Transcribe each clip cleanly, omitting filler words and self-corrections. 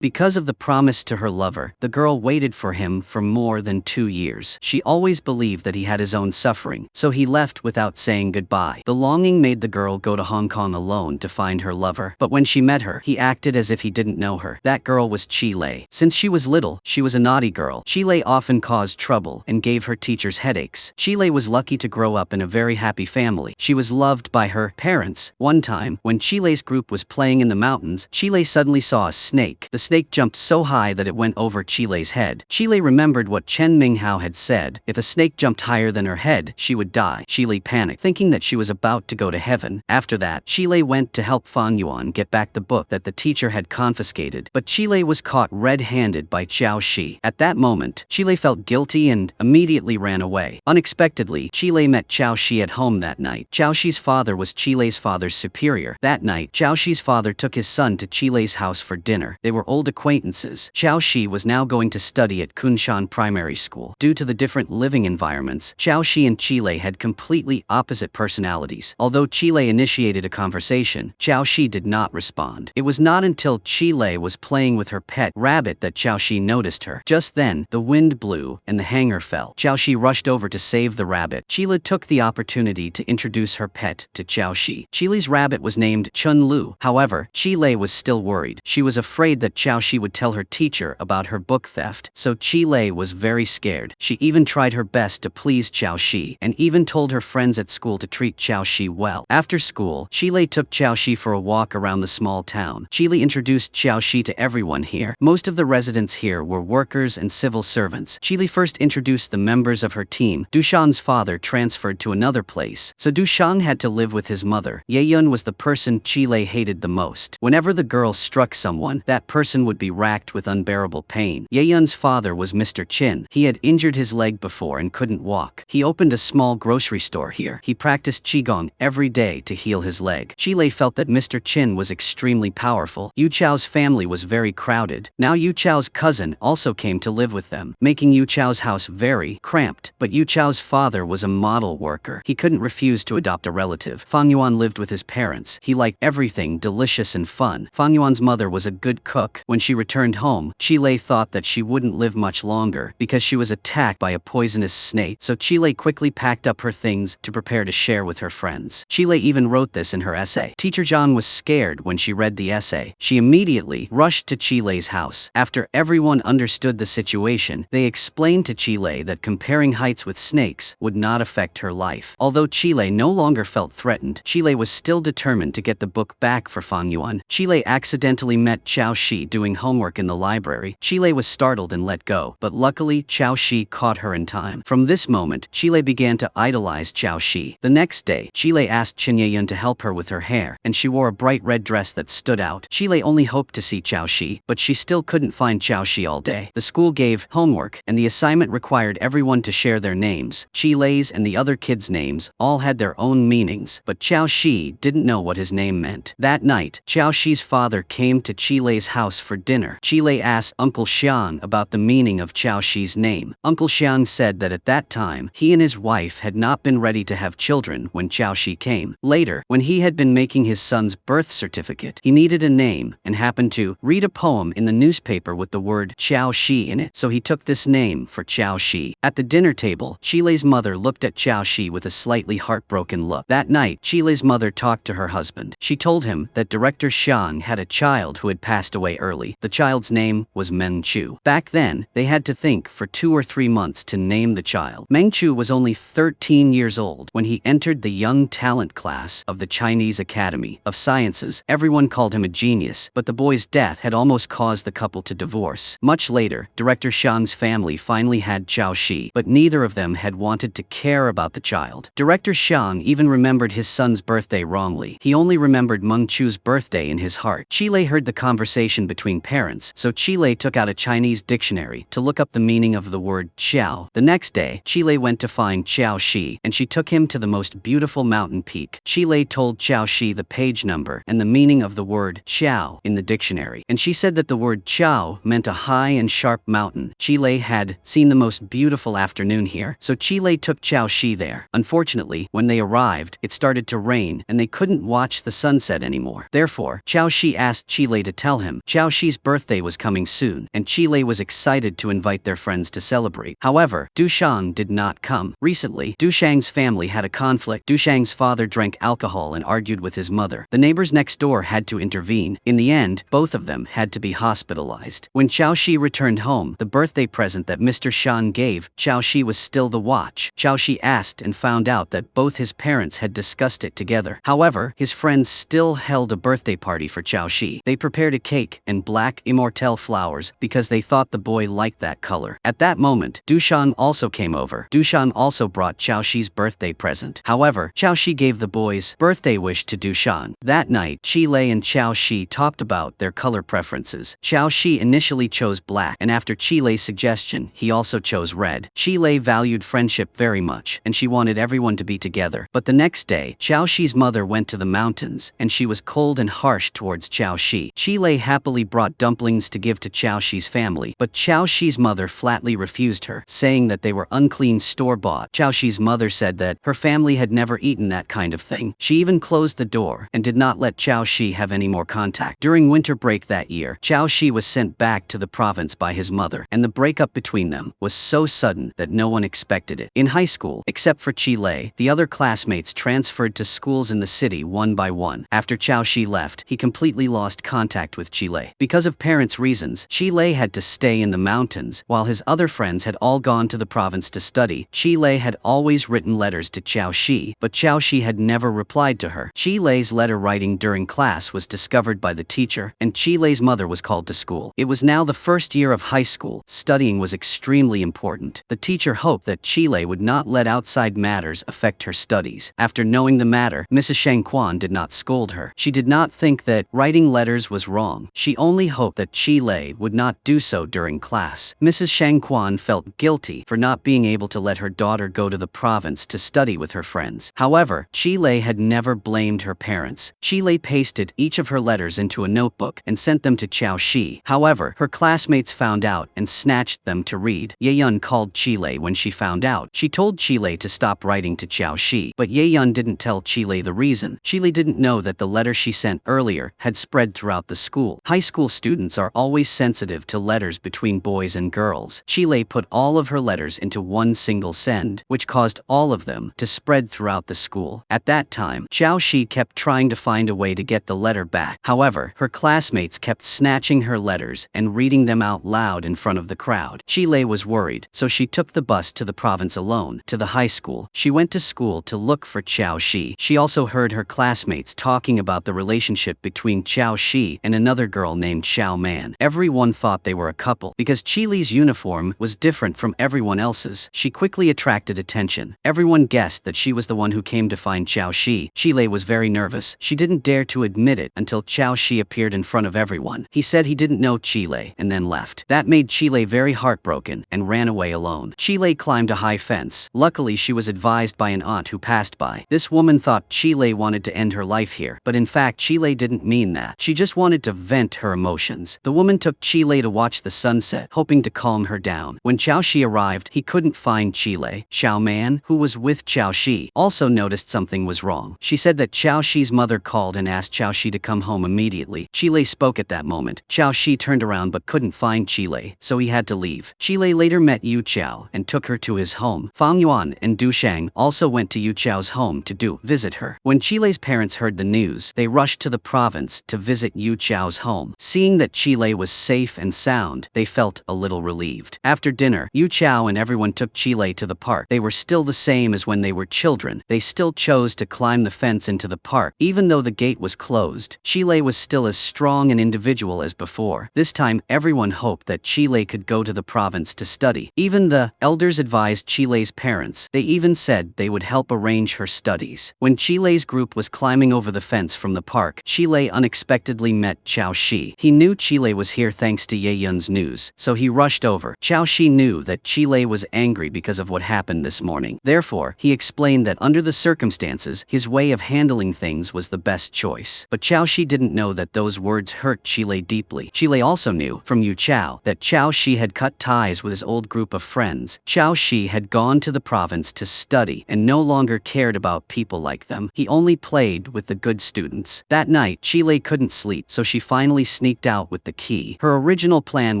Because of the promise to her lover, the girl waited for him for more than 2 years. She always believed that he had his own suffering, so he left without saying goodbye. The longing made the girl go to Hong Kong alone to find her lover, but when she met her, he acted as if he didn't know her. That girl was Chi Lei. Since she was little, she was a naughty girl. Chi Lei often caused trouble and gave her teachers headaches. Chi Lei was lucky to grow up in a very happy family. She was loved by her parents. One time, when Chi Lei's group was playing in the mountains, Chi Lei suddenly saw a snake. The snake jumped so high that it went over Chi Lei's head. Chi Lei remembered what Chen Minghao had said: if a snake jumped higher than her head, she would die. Chi Lei panicked, thinking that she was about to go to heaven. After that, Chi Lei went to help Fan Yuan get back the book that the teacher had confiscated, but Chi Lei was caught red-handed by Zhao Shi. At that moment, Chi Lei felt guilty and immediately ran away. Unexpectedly, Chi Lei met Zhao Shi at home that night. Zhao Shi's father was Chi Lei's father's superior. That night, Zhao Shi's father took his son to Chi Lei's house for dinner. They were old acquaintances. Zhao Shi was now going to study at Kunshan Primary School. Due to the different living environments, Zhao Shi and Chi Lei had completely opposite personalities. Although Chi Lei initiated a conversation, Zhao Shi did not respond. It was not until Chi Lei was playing with her pet rabbit that Zhao Shi noticed her. Just then, the wind blew and the hanger fell. Zhao Shi rushed over to save the rabbit. Chi Lei took the opportunity to introduce her pet to Zhao Shi. Chi Lei's rabbit was named Chun Lu. However, Chi Lei was still worried. She was afraid that Zhao Shi would tell her teacher about her book theft, so Chi Lei was very scared. She even tried her best to please Zhao Shi, and even told her friends at school to treat Zhao Shi well. After school, Chi Lei took Zhao Shi for a walk around the small town. Chi Lei introduced Zhao Shi to everyone here. Most of the residents here were workers and civil servants. Chi Lei first introduced the members of her team. Du Shang's father transferred to another place, so Du Shang had to live with his mother. Ye Yun was the person Chi Lei hated the most. Whenever the girl struck someone, that person would be racked with unbearable pain. Ye Yun's father was Mr. Qin. He had injured his leg before and couldn't walk. He opened a small grocery store here. He practiced Qigong every day to heal his leg. Chi Lei felt that Mr. Qin was extremely powerful. Yu Chao's family was very crowded. Now Yu Chao's cousin also came to live with them, making Yu Chao's house very cramped. But Yu Chao's father was a model worker. He couldn't refuse to adopt a relative. Fang Yuan lived with his parents. He liked everything delicious and fun. Fang Yuan's mother was a good cook. When she returned home, Chi Lei thought that she wouldn't live much longer because she was attacked by a poisonous snake, so Chi Lei quickly packed up her things to prepare to share with her friends. Chi Lei even wrote this in her essay. Teacher Zhang was scared when she read the essay. She immediately rushed to Chi Lei's house. After everyone understood the situation, they explained to Chi Lei that comparing heights with snakes would not affect her life. Although Chi Lei no longer felt threatened, Chi Lei was still determined to get the book back for Fang Yuan. Chi Lei accidentally met Zhao Shi doing homework in the library. Chi Lei was startled and let go, but luckily Zhao Shi caught her in time. From this moment, Chi Lei began to idolize Zhao Shi. The next day, Chi Lei asked Chen Yeyun to help her with her hair, and she wore a bright red dress that stood out. Chi Lei only hoped to see Zhao Shi, but she still couldn't find Zhao Shi all day. The school gave homework, and the assignment required everyone to share their names. Chi Lei's and the other kids' names all had their own meanings, but Zhao Shi didn't know what his name meant. That night, Zhao Shi's father came to Chi Lei's house for dinner. Chi Lei asked Uncle Xiang about the meaning of Zhao Shi's name. Uncle Xiang said that at that time, he and his wife had not been ready to have children when Zhao Shi came. Later, when he had been making his son's birth certificate, he needed a name and happened to read a poem in the newspaper with the word Zhao Shi in it, so he took this name for Zhao Shi. At the dinner table, Chi Lei's mother looked at Zhao Shi with a slightly heartbroken look. That night, Chi Lei's mother talked to her husband. She told him that Director Xiang had a child who had passed away early. The child's name was Meng Chu. Back then, they had to think for 2 or 3 months to name the child. Meng Chu was only 13 years old when he entered the young talent class of the Chinese Academy of Sciences. Everyone called him a genius, but the boy's death had almost caused the couple to divorce. Much later, Director Xiang's family finally had Zhao Shi, but neither of them had wanted to care about the child. Director Xiang even remembered his son's birthday wrongly. He only remembered Meng Chu's birthday in his heart. Chi Lei heard the conversation between parents, so Chi Lei took out a Chinese dictionary to look up the meaning of the word Qiao. The next day, Chi Lei went to find Zhao Shi, and she took him to the most beautiful mountain peak. Chi Lei told Zhao Shi the page number and the meaning of the word Qiao in the dictionary, and she said that the word Qiao meant a high and sharp mountain. Chi Lei had seen the most beautiful afternoon here, so Chi Lei took Zhao Shi there. Unfortunately, when they arrived, it started to rain, and they couldn't watch the sunset anymore. Therefore, Zhao Shi asked Chi Lei to tell him. Zhao Xi's birthday was coming soon, and Qilei was excited to invite their friends to celebrate. However, Dushang did not come. Recently, Dushang's family had a conflict. Dushang's father drank alcohol and argued with his mother. The neighbors next door had to intervene. In the end, both of them had to be hospitalized. When Xiao returned home, the birthday present that Mr. Shan gave Xiao was still the watch. Xiao asked and found out that both his parents had discussed it together. However, his friends still held a birthday party for Xiao. They prepared a cake and black immortelle flowers because they thought the boy liked that color. At that moment, Dushan also came over. Dushan also brought Xiao's birthday present. However, Xiao gave the boy's birthday wish to Dushan. That night, Qilei and Xiao talked about their color preferences. Xiao initially chose black, and after Qilei's suggestion, he also chose red. Qilei valued friendship very much, and she wanted everyone to be together. But the next day, Xiao's mother went to the mountains, and she was cold and harsh towards Xiao. Qilei happily brought dumplings to give to Xiao's family, but Xiao's mother flatly refused her, saying that they were unclean store-bought. Xiao's mother said that her family had never eaten that kind of thing. She even closed the door and did not let Xiao have any more contact. During winter break that year, Xiao was sent back to the province by his mother, and the breakup between them was so sudden that no one expected it. In high school, except for Qilei, the other classmates transferred to schools in the city one by one. After Xiao left, he completely lost contact with Qilei. Because of parents' reasons, Qilei had to stay in the mountains, while his other friends had all gone to the province to study. Qilei had always written letters to Xiao, but Xiao had never replied to her. Qilei's letter writing during class was discovered by the teacher, and Qilei's mother was called to school. It was now the first year of high school. Studying was extremely important. The teacher hoped that Qilei would not let outside matters affect her studies. After knowing the matter, Mrs. Shangquan did not scold her. She did not think that writing letters was wrong. She only hoped that Qilei would not do so during class. Mrs. Shangquan felt guilty for not being able to let her daughter go to the province to study with her friends. However, Qilei had never blamed her parents. Qilei pasted each of her letters into a notebook and sent them to Xiao. However, her classmates found out and snatched them to read. Yeyun called Qilei when she found out. She told Qilei to stop writing to Xiao, but Yeyun didn't tell Qilei the reason. Qilei didn't know that the letter she sent earlier had spread throughout the school. High school students are always sensitive to letters between boys and girls. Qilei put all of her letters into one single send, which caused all of them to spread throughout the school. At that time, Xiao kept trying to find a way to get the letter back. However, her classmates kept snatching her letters and reading them out loud in front of the crowd. Qilei was worried, so she took the bus to the province alone. To the high school, she went to school to look for Xiao. She also heard her classmates talking about the relationship between Xiao and another girl named Xiao Man. Everyone thought they were a couple because Qilei's uniform was different from everyone else's. She quickly attracted attention. Everyone guessed that she was the one who came to find Xiao. Qilei was very nervous. She didn't dare to admit it until Xiao appeared in front of everyone. He said he didn't know Qilei and then left. That made Qilei very heartbroken and ran away alone. Qilei climbed a high fence. Luckily, she was advised by an aunt who passed by. This woman thought Qilei wanted to end her life here, but in fact Qilei didn't mean that. She just wanted to vent her emotions. The woman took Qilei to watch the sunset, hoping to calm her down. When Xiao arrived, he couldn't find Qilei. Xiao Man, who was with Xiao, also noticed something was wrong. She said that Xiao's mother called and asked Xiao to come home immediately. Qilei spoke at that moment. Xiao turned around but couldn't find Qilei, so he had to leave. Qilei later met Yu Qiao and took her to his home. Fang Yuan and Du Shang also went to Yu Qiao's home to visit her. When Qilei's parents heard the news, they rushed to the province to visit Yu Qiao's home. Seeing that Qilei was safe and sound, they felt a little relieved. After dinner, Yu Qiao and everyone took Qilei to the park. They were still the same as when they were children. They still chose to climb the fence into the park. Even though the gate was closed, Qilei was still as strong and individual as before. This time, everyone hoped that Qilei could go to the province to study. Even the elders advised Qilei's parents. They even said they would help arrange her studies. When Qilei's group was climbing over the fence from the park, Qilei unexpectedly met Xiao. He knew Qilei was here thanks to Ye Yun's news, so he rushed over. Xiao knew that Qilei was angry because of what happened this morning. Therefore, he explained that under the circumstances, his way of handling things was the best choice. But Xiao didn't know that those words hurt Qilei deeply. Qilei also knew from Yu Qiao that Xiao had cut ties with his old group of friends. Xiao had gone to the province to study and no longer cared about people like them. He only played with the good students. That night, Qilei couldn't sleep, so she finally sneaked out with the key. Her original plan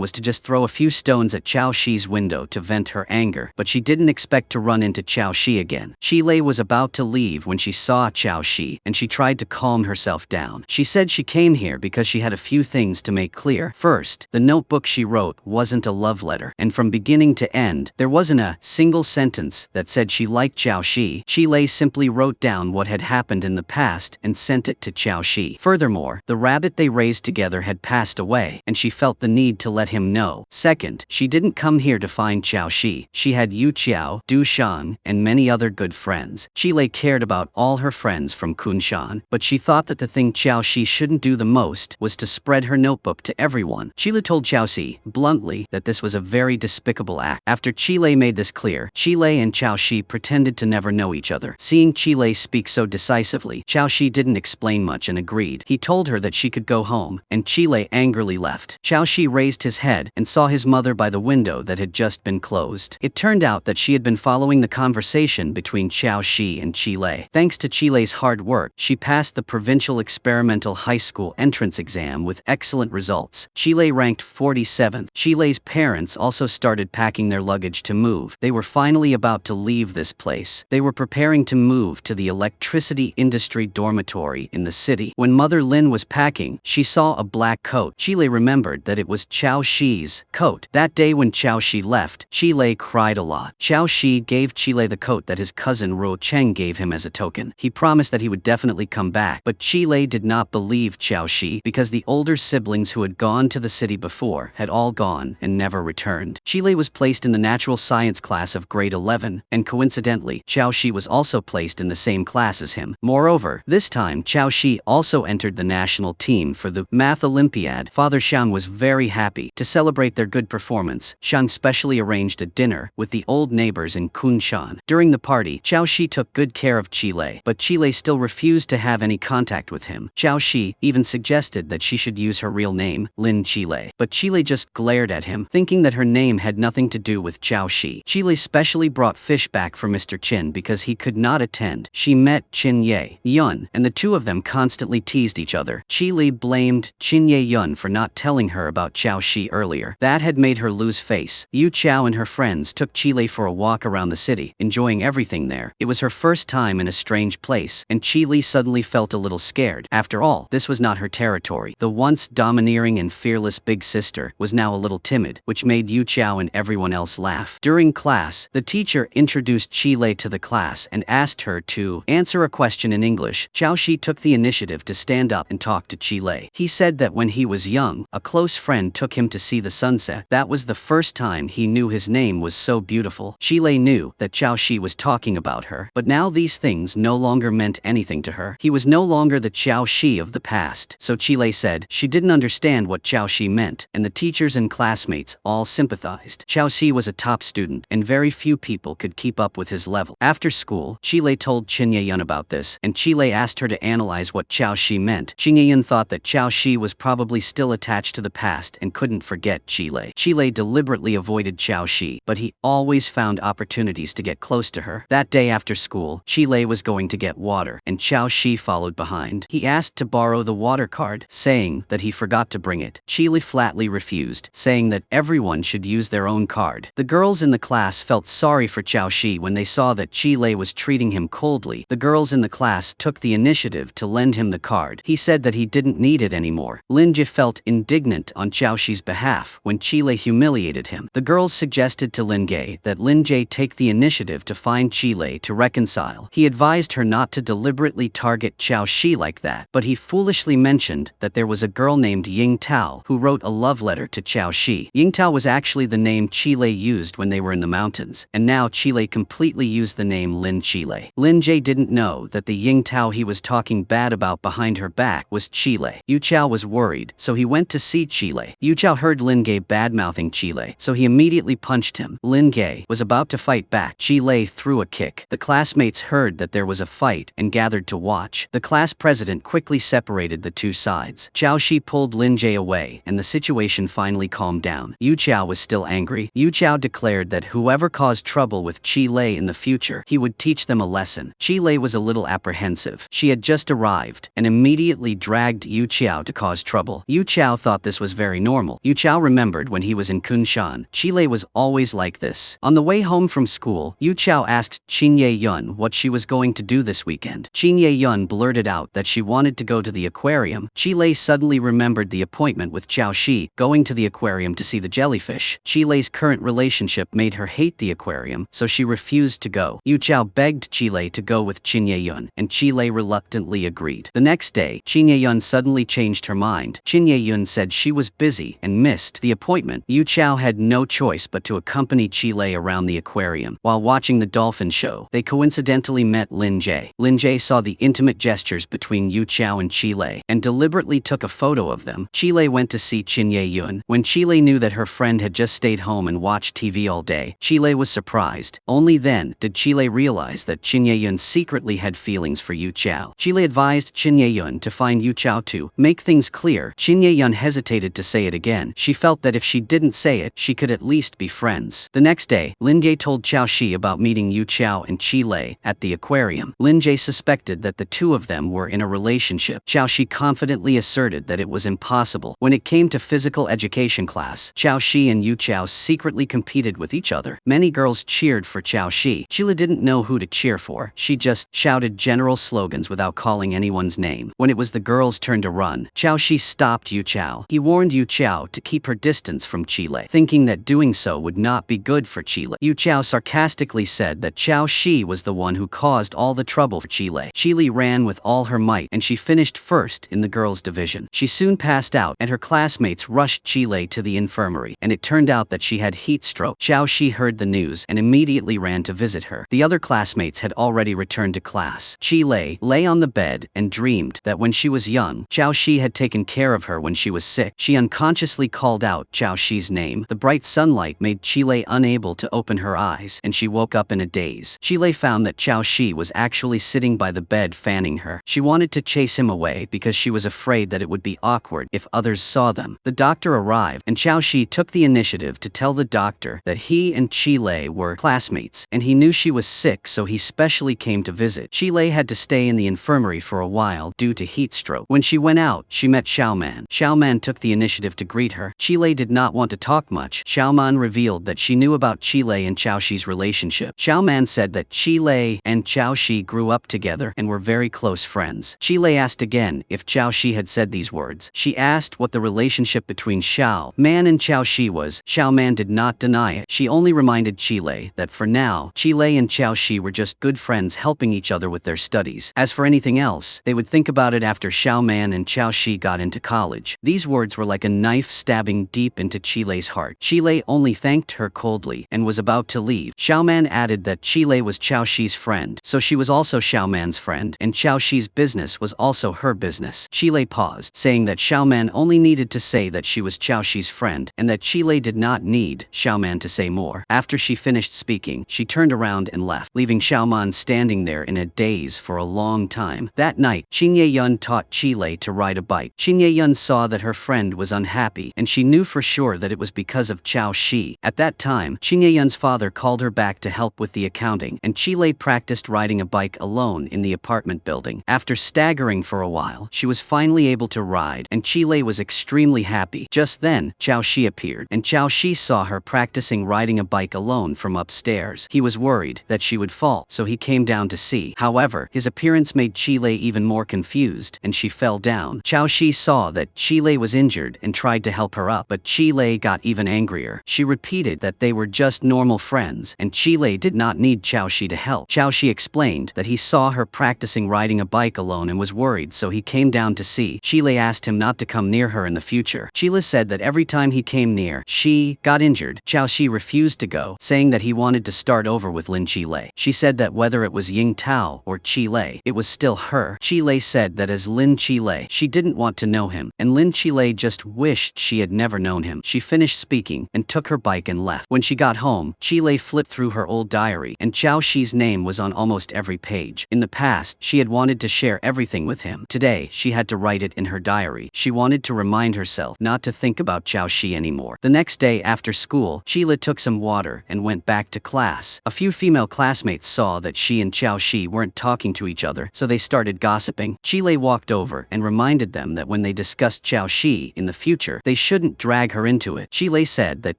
was to just throw a few stones at Qiao Shi's window to vent her anger, but she didn't expect to run into Qiao Shi again. Lei was about to leave when she saw Qiao Shi, and she tried to calm herself down. She said she came here because she had a few things to make clear. First, the notebook she wrote wasn't a love letter, and from beginning to end, there wasn't a single sentence that said she liked Qiao Shi. Lei simply wrote down what had happened in the past and sent it to Qiao Shi. Furthermore, the rabbit they raised together had passed away, and she felt the need to let him know. Second, she didn't come here to find Qiao Shi. She had Yu Qiao, Du Shan, and many other good friends. Lei cared about all her friends from Kunshan, but she thought that the thing Qiao Shi shouldn't do the most was to spread her notebook to everyone. Lei told Qiao Shi, bluntly, that this was a very despicable act. After Lei made this clear, Lei and Qiao Shi pretended to never know each other. Seeing Lei speak so decisively, Qiao Shi didn't explain much and agreed. He told her that she could go home, and Lei angrily left. Qiao Shi raised his head and saw his mother by the window that had just been closed. It turned out that she had been following the conversation between Qiao Shi and Lei. Thanks to Lei's hard work, she passed the provincial experimental high school entrance exam with excellent results. Lei ranked 47th. Lei's parents also started packing their luggage to move. They were finally about to leave this place. They were preparing to move to the electricity industry dormitory in the city. When Mother Lin was packing, she saw a black coat. Lei remembered that it was Qiao Shi's coat. That day when Qiao Shi left, Lei cried a lot. Qiao Shi gave Lei the coat that his cousin Ruo Cheng gave him as a token. He promised that he would definitely come back, but Lei did not believe Qiao Shi because the older siblings who had gone to the city before had all gone and never returned. Lei was placed in the natural science class of grade 11, and coincidentally, Qiao Shi was also placed in the same class as him. Moreover, this time Qiao Shi also entered the national team for the Math Olympiad. Father Zhang was very happy. To celebrate their good performance, Zhang specially arranged a dinner with the old neighbors in Kunshan. During the party, Qiao Shi took good care of Lei, but Lei still refused to have any contact with him. Qiao Shi even suggested that she should use her real name, Lin Lei, but Lei just glared at him, thinking that her name had nothing to do with Qiao Shi. Lei specially brought fish back for Mr. Qin because he could not attend. She met Qin Ye Yun, and the two of them constantly teased each other. Lei blamed Qin Ye Yun for not telling her about Qiao Shi earlier. That had made her lose face. Yu Qiao and her friends took Lei for a walk around the city, enjoying everything there. It was her first time in a strange place, and Lei suddenly felt a little scared. After all, this was not her territory. The once domineering and fearless big sister was now a little timid, which made Yu Qiao and everyone else laugh. During class, the teacher introduced Lei to the class and asked her to answer a question in English. Qiao Shi took the initiative to stand up and talk to Lei. He said that when he was young, a close friend took him to see the sunset. That was the first time he knew his name was so beautiful. Lei knew that Qiao Shi was talking about her, but now these things no longer meant anything to her. He was no longer the Qiao Shi of the past. So Lei said she didn't understand what Qiao Shi meant, and the teachers and classmates all sympathized. Qiao Shi was a top student, and very few people could keep up with his level. After school, Lei told Qin Ye Yun about this, and Lei asked her to analyze what Qiao Shi meant. Qin Ye Yun thought that Qiao Shi was probably still attached to the past and couldn't forget Lei. Lei deliberately avoided Qiao Shi, but he always found opportunities to get close to her. That day after school, Lei was going to get water, and Qiao Shi followed behind. He asked to borrow the water card, saying that he forgot to bring it. Lei flatly refused, saying that everyone should use their own card. The girls in the class felt sorry for Qiao Shi when they saw that Lei was treating him coldly. The girls in the class took the initiative to lend him the card. He said that he didn't need it anymore. Linghe felt indignant on Qiao Shi's behalf when Lei humiliated him. The girls suggested to Linghe that Linghe take the initiative to find Lei to reconcile. He advised her not to deliberately target Qiao Shi like that, but he foolishly mentioned that there was a girl named Ying Tao who wrote a love letter to Qiao Shi. Ying Tao was actually the name Lei used when they were in the mountains, and now Lei completely used the name Lin Lei. Linghe didn't know that the Ying Tao he was talking bad about behind her back was Lei. Yu Qiao was worried, so he went to see Lei. Yu Qiao heard Linghe badmouthing Lei, so he immediately punched him. Linghe was about to fight back. Lei threw a kick. The classmates heard that there was a fight and gathered to watch. The class president quickly separated the two sides. Qiao Shi pulled Linghe away, and the situation finally calmed down. Yu Qiao was still angry. Yu Qiao declared that whoever caused trouble with Lei in the future, he would teach them a lesson. Lei was a little apprehensive. She had just arrived, and immediately dragged Yu Qiao to cause trouble. Yu Chao thought this was very normal. Yu Chao remembered when he was in Kunshan, Chile was always like this. On the way home from school, Yu Chao asked Qin Ye Yun what she was going to do this weekend. Qin Ye Yun blurted out that she wanted to go to the aquarium. Chile suddenly remembered the appointment with Chao Shi, going to the aquarium to see the jellyfish. Chile's current relationship made her hate the aquarium, so she refused to go. Yu Chao begged Chile to go with Qin Ye Yun, and Chile reluctantly agreed. The next day, Qin Ye Yun suddenly changed her mind. Qin Ye Yun said she was busy and missed the appointment. Yu Chao had no choice but to accompany Chile around the aquarium. While watching the dolphin show, they coincidentally met Linghe. Linghe saw the intimate gestures between Yu Chao and Chile, and deliberately took a photo of them. Chile went to see Qin Ye Yun. When Chile knew that her friend had just stayed home and watched TV all day, Chile was surprised. Only then did Chile realize that Qin Ye Yun secretly had feelings for Yu Chao. Chile advised Qin Ye Yun to find Yu Chao to make things clear. Qin Ye Yun hesitated to say it again. She felt that if she didn't say it, she could at least be friends. The next day, Linghe told Chao Shi about meeting Yu Chao and Chile at the aquarium. Linghe suspected that the two of them were in a relationship. Chao Shi confidently asserted that it was impossible. When it came to physical education class, Chao Shi and Yu Chao secretly competed with each other. Many girls cheered for Chao Shi. Chile didn't know who to cheer for. She just shouted general slogans without calling anyone's name. When it was the girl's turn to run, Chao Shi stopped Yu Chao. He warned Yu Chao to keep her distance from Chile, thinking that doing so would not be good for Chile. Yu Chao sarcastically said that Chao Shi was the one who caused all the trouble for Chile. Chile ran with all her might, and she finished first in the girls' division. She soon passed out, and her classmates rushed Chile to the infirmary, and it turned out that she had heat stroke. Chao Shi heard the news and immediately ran to visit her. The other classmates had already returned to class. Chile lay on the bed and dreamed that when she was young, Chao Shi had taken care of her when she was sick. She unconsciously called out Chao Shi's name. The bright sunlight made Chile unable to open her eyes, and she woke up in a daze. Chile found that Chao Shi was actually sitting by the bed fanning her. She wanted to chase him away because she was afraid that it would be awkward if others saw them. The doctor arrived, and Chao Shi took the initiative to tell the doctor that he and Chile were classmates, and he knew she was sick, so he specially came to visit. Chile had to stay in the infirmary for a while due to heat stroke. When she went out, she met Xiaoman. Xiaoman took the initiative to greet her. Chile did not want to talk much. Xiaoman revealed that she knew about Chile and Chao Shi's relationship. Xiaoman said that Chile and Chao Shi grew up together and were very close friends. Chile asked again if Chao Shi had said these words. She asked what the relationship between Xiaoman and Chao Shi was. Xiaoman did not deny it. She only reminded Chile that for now, Chile and Chao Shi were just good friends helping each other with their studies. As for anything else, they would think about it after Xiaoman and Chao Shi got into college. These words were like a knife stabbing deep into Chile's heart. Chile only thanked her coldly and was about to leave. Xiaoman added that Chile was Chao Shi's friend, so she was also Xiaoman's friend, and Chao Shi's business was also her business. Chile paused, saying that Xiaoman only needed to say that she was Chao Shi's friend, and that Chile did not need Xiaoman to say more. After she finished speaking, she turned around and left, leaving Xiaoman standing there in a daze for a long time. That night, Qin Ye Yun taught Chile to ride a bike. Qin Ye Yun saw that her friend was unhappy, and she knew for sure that it was because of Chao Shi. At that time, Qin Ye Yun's father called her back to help with the accounting, and Chile practiced riding a bike alone in the apartment building. After staggering for a while, she was finally able to ride, and Chile was extremely happy. Just then, Chao Shi appeared, and Chao Shi saw her practicing riding a bike alone from upstairs. He was worried that she would fall, so he came down to see. However, his appearance made Chile even more confused, and she fell down. Chao Shi saw that Chile was injured and tried to help her up, but Chile got even angrier. She repeated that they were just normal friends, and Chile did not need Chao Shi to help. Chao Shi explained that he saw her practicing riding a bike alone and was worried, so he came down to see. Chile asked him not to come near her in the future. Chile said that every time he came near, she got injured. Chao Shi refused to go, saying that he wanted to start over with Lin Chile. She said that whether it was Ying Tao or Chile, it was still her. Chile said that as Lin Chile, she didn't want to know him, and Lin Chile just wished she had never known him. She finished speaking and took her bike and left. When she got home, Chile flipped through her old diary, and Chao Shi's name was on almost every page. In the past, she had wanted to share everything with him. Today, she had to write it in her diary. She wanted to remind herself not to think about Chao Shi anymore. The next day after school, Chile took some water and went back to class. A few female classmates saw that she and Chao Shi weren't talking to each other, so they started gossiping. Chile walked over and reminded them that when when they discussed Zhao Shi in the future, they shouldn't drag her into it. Qilei said that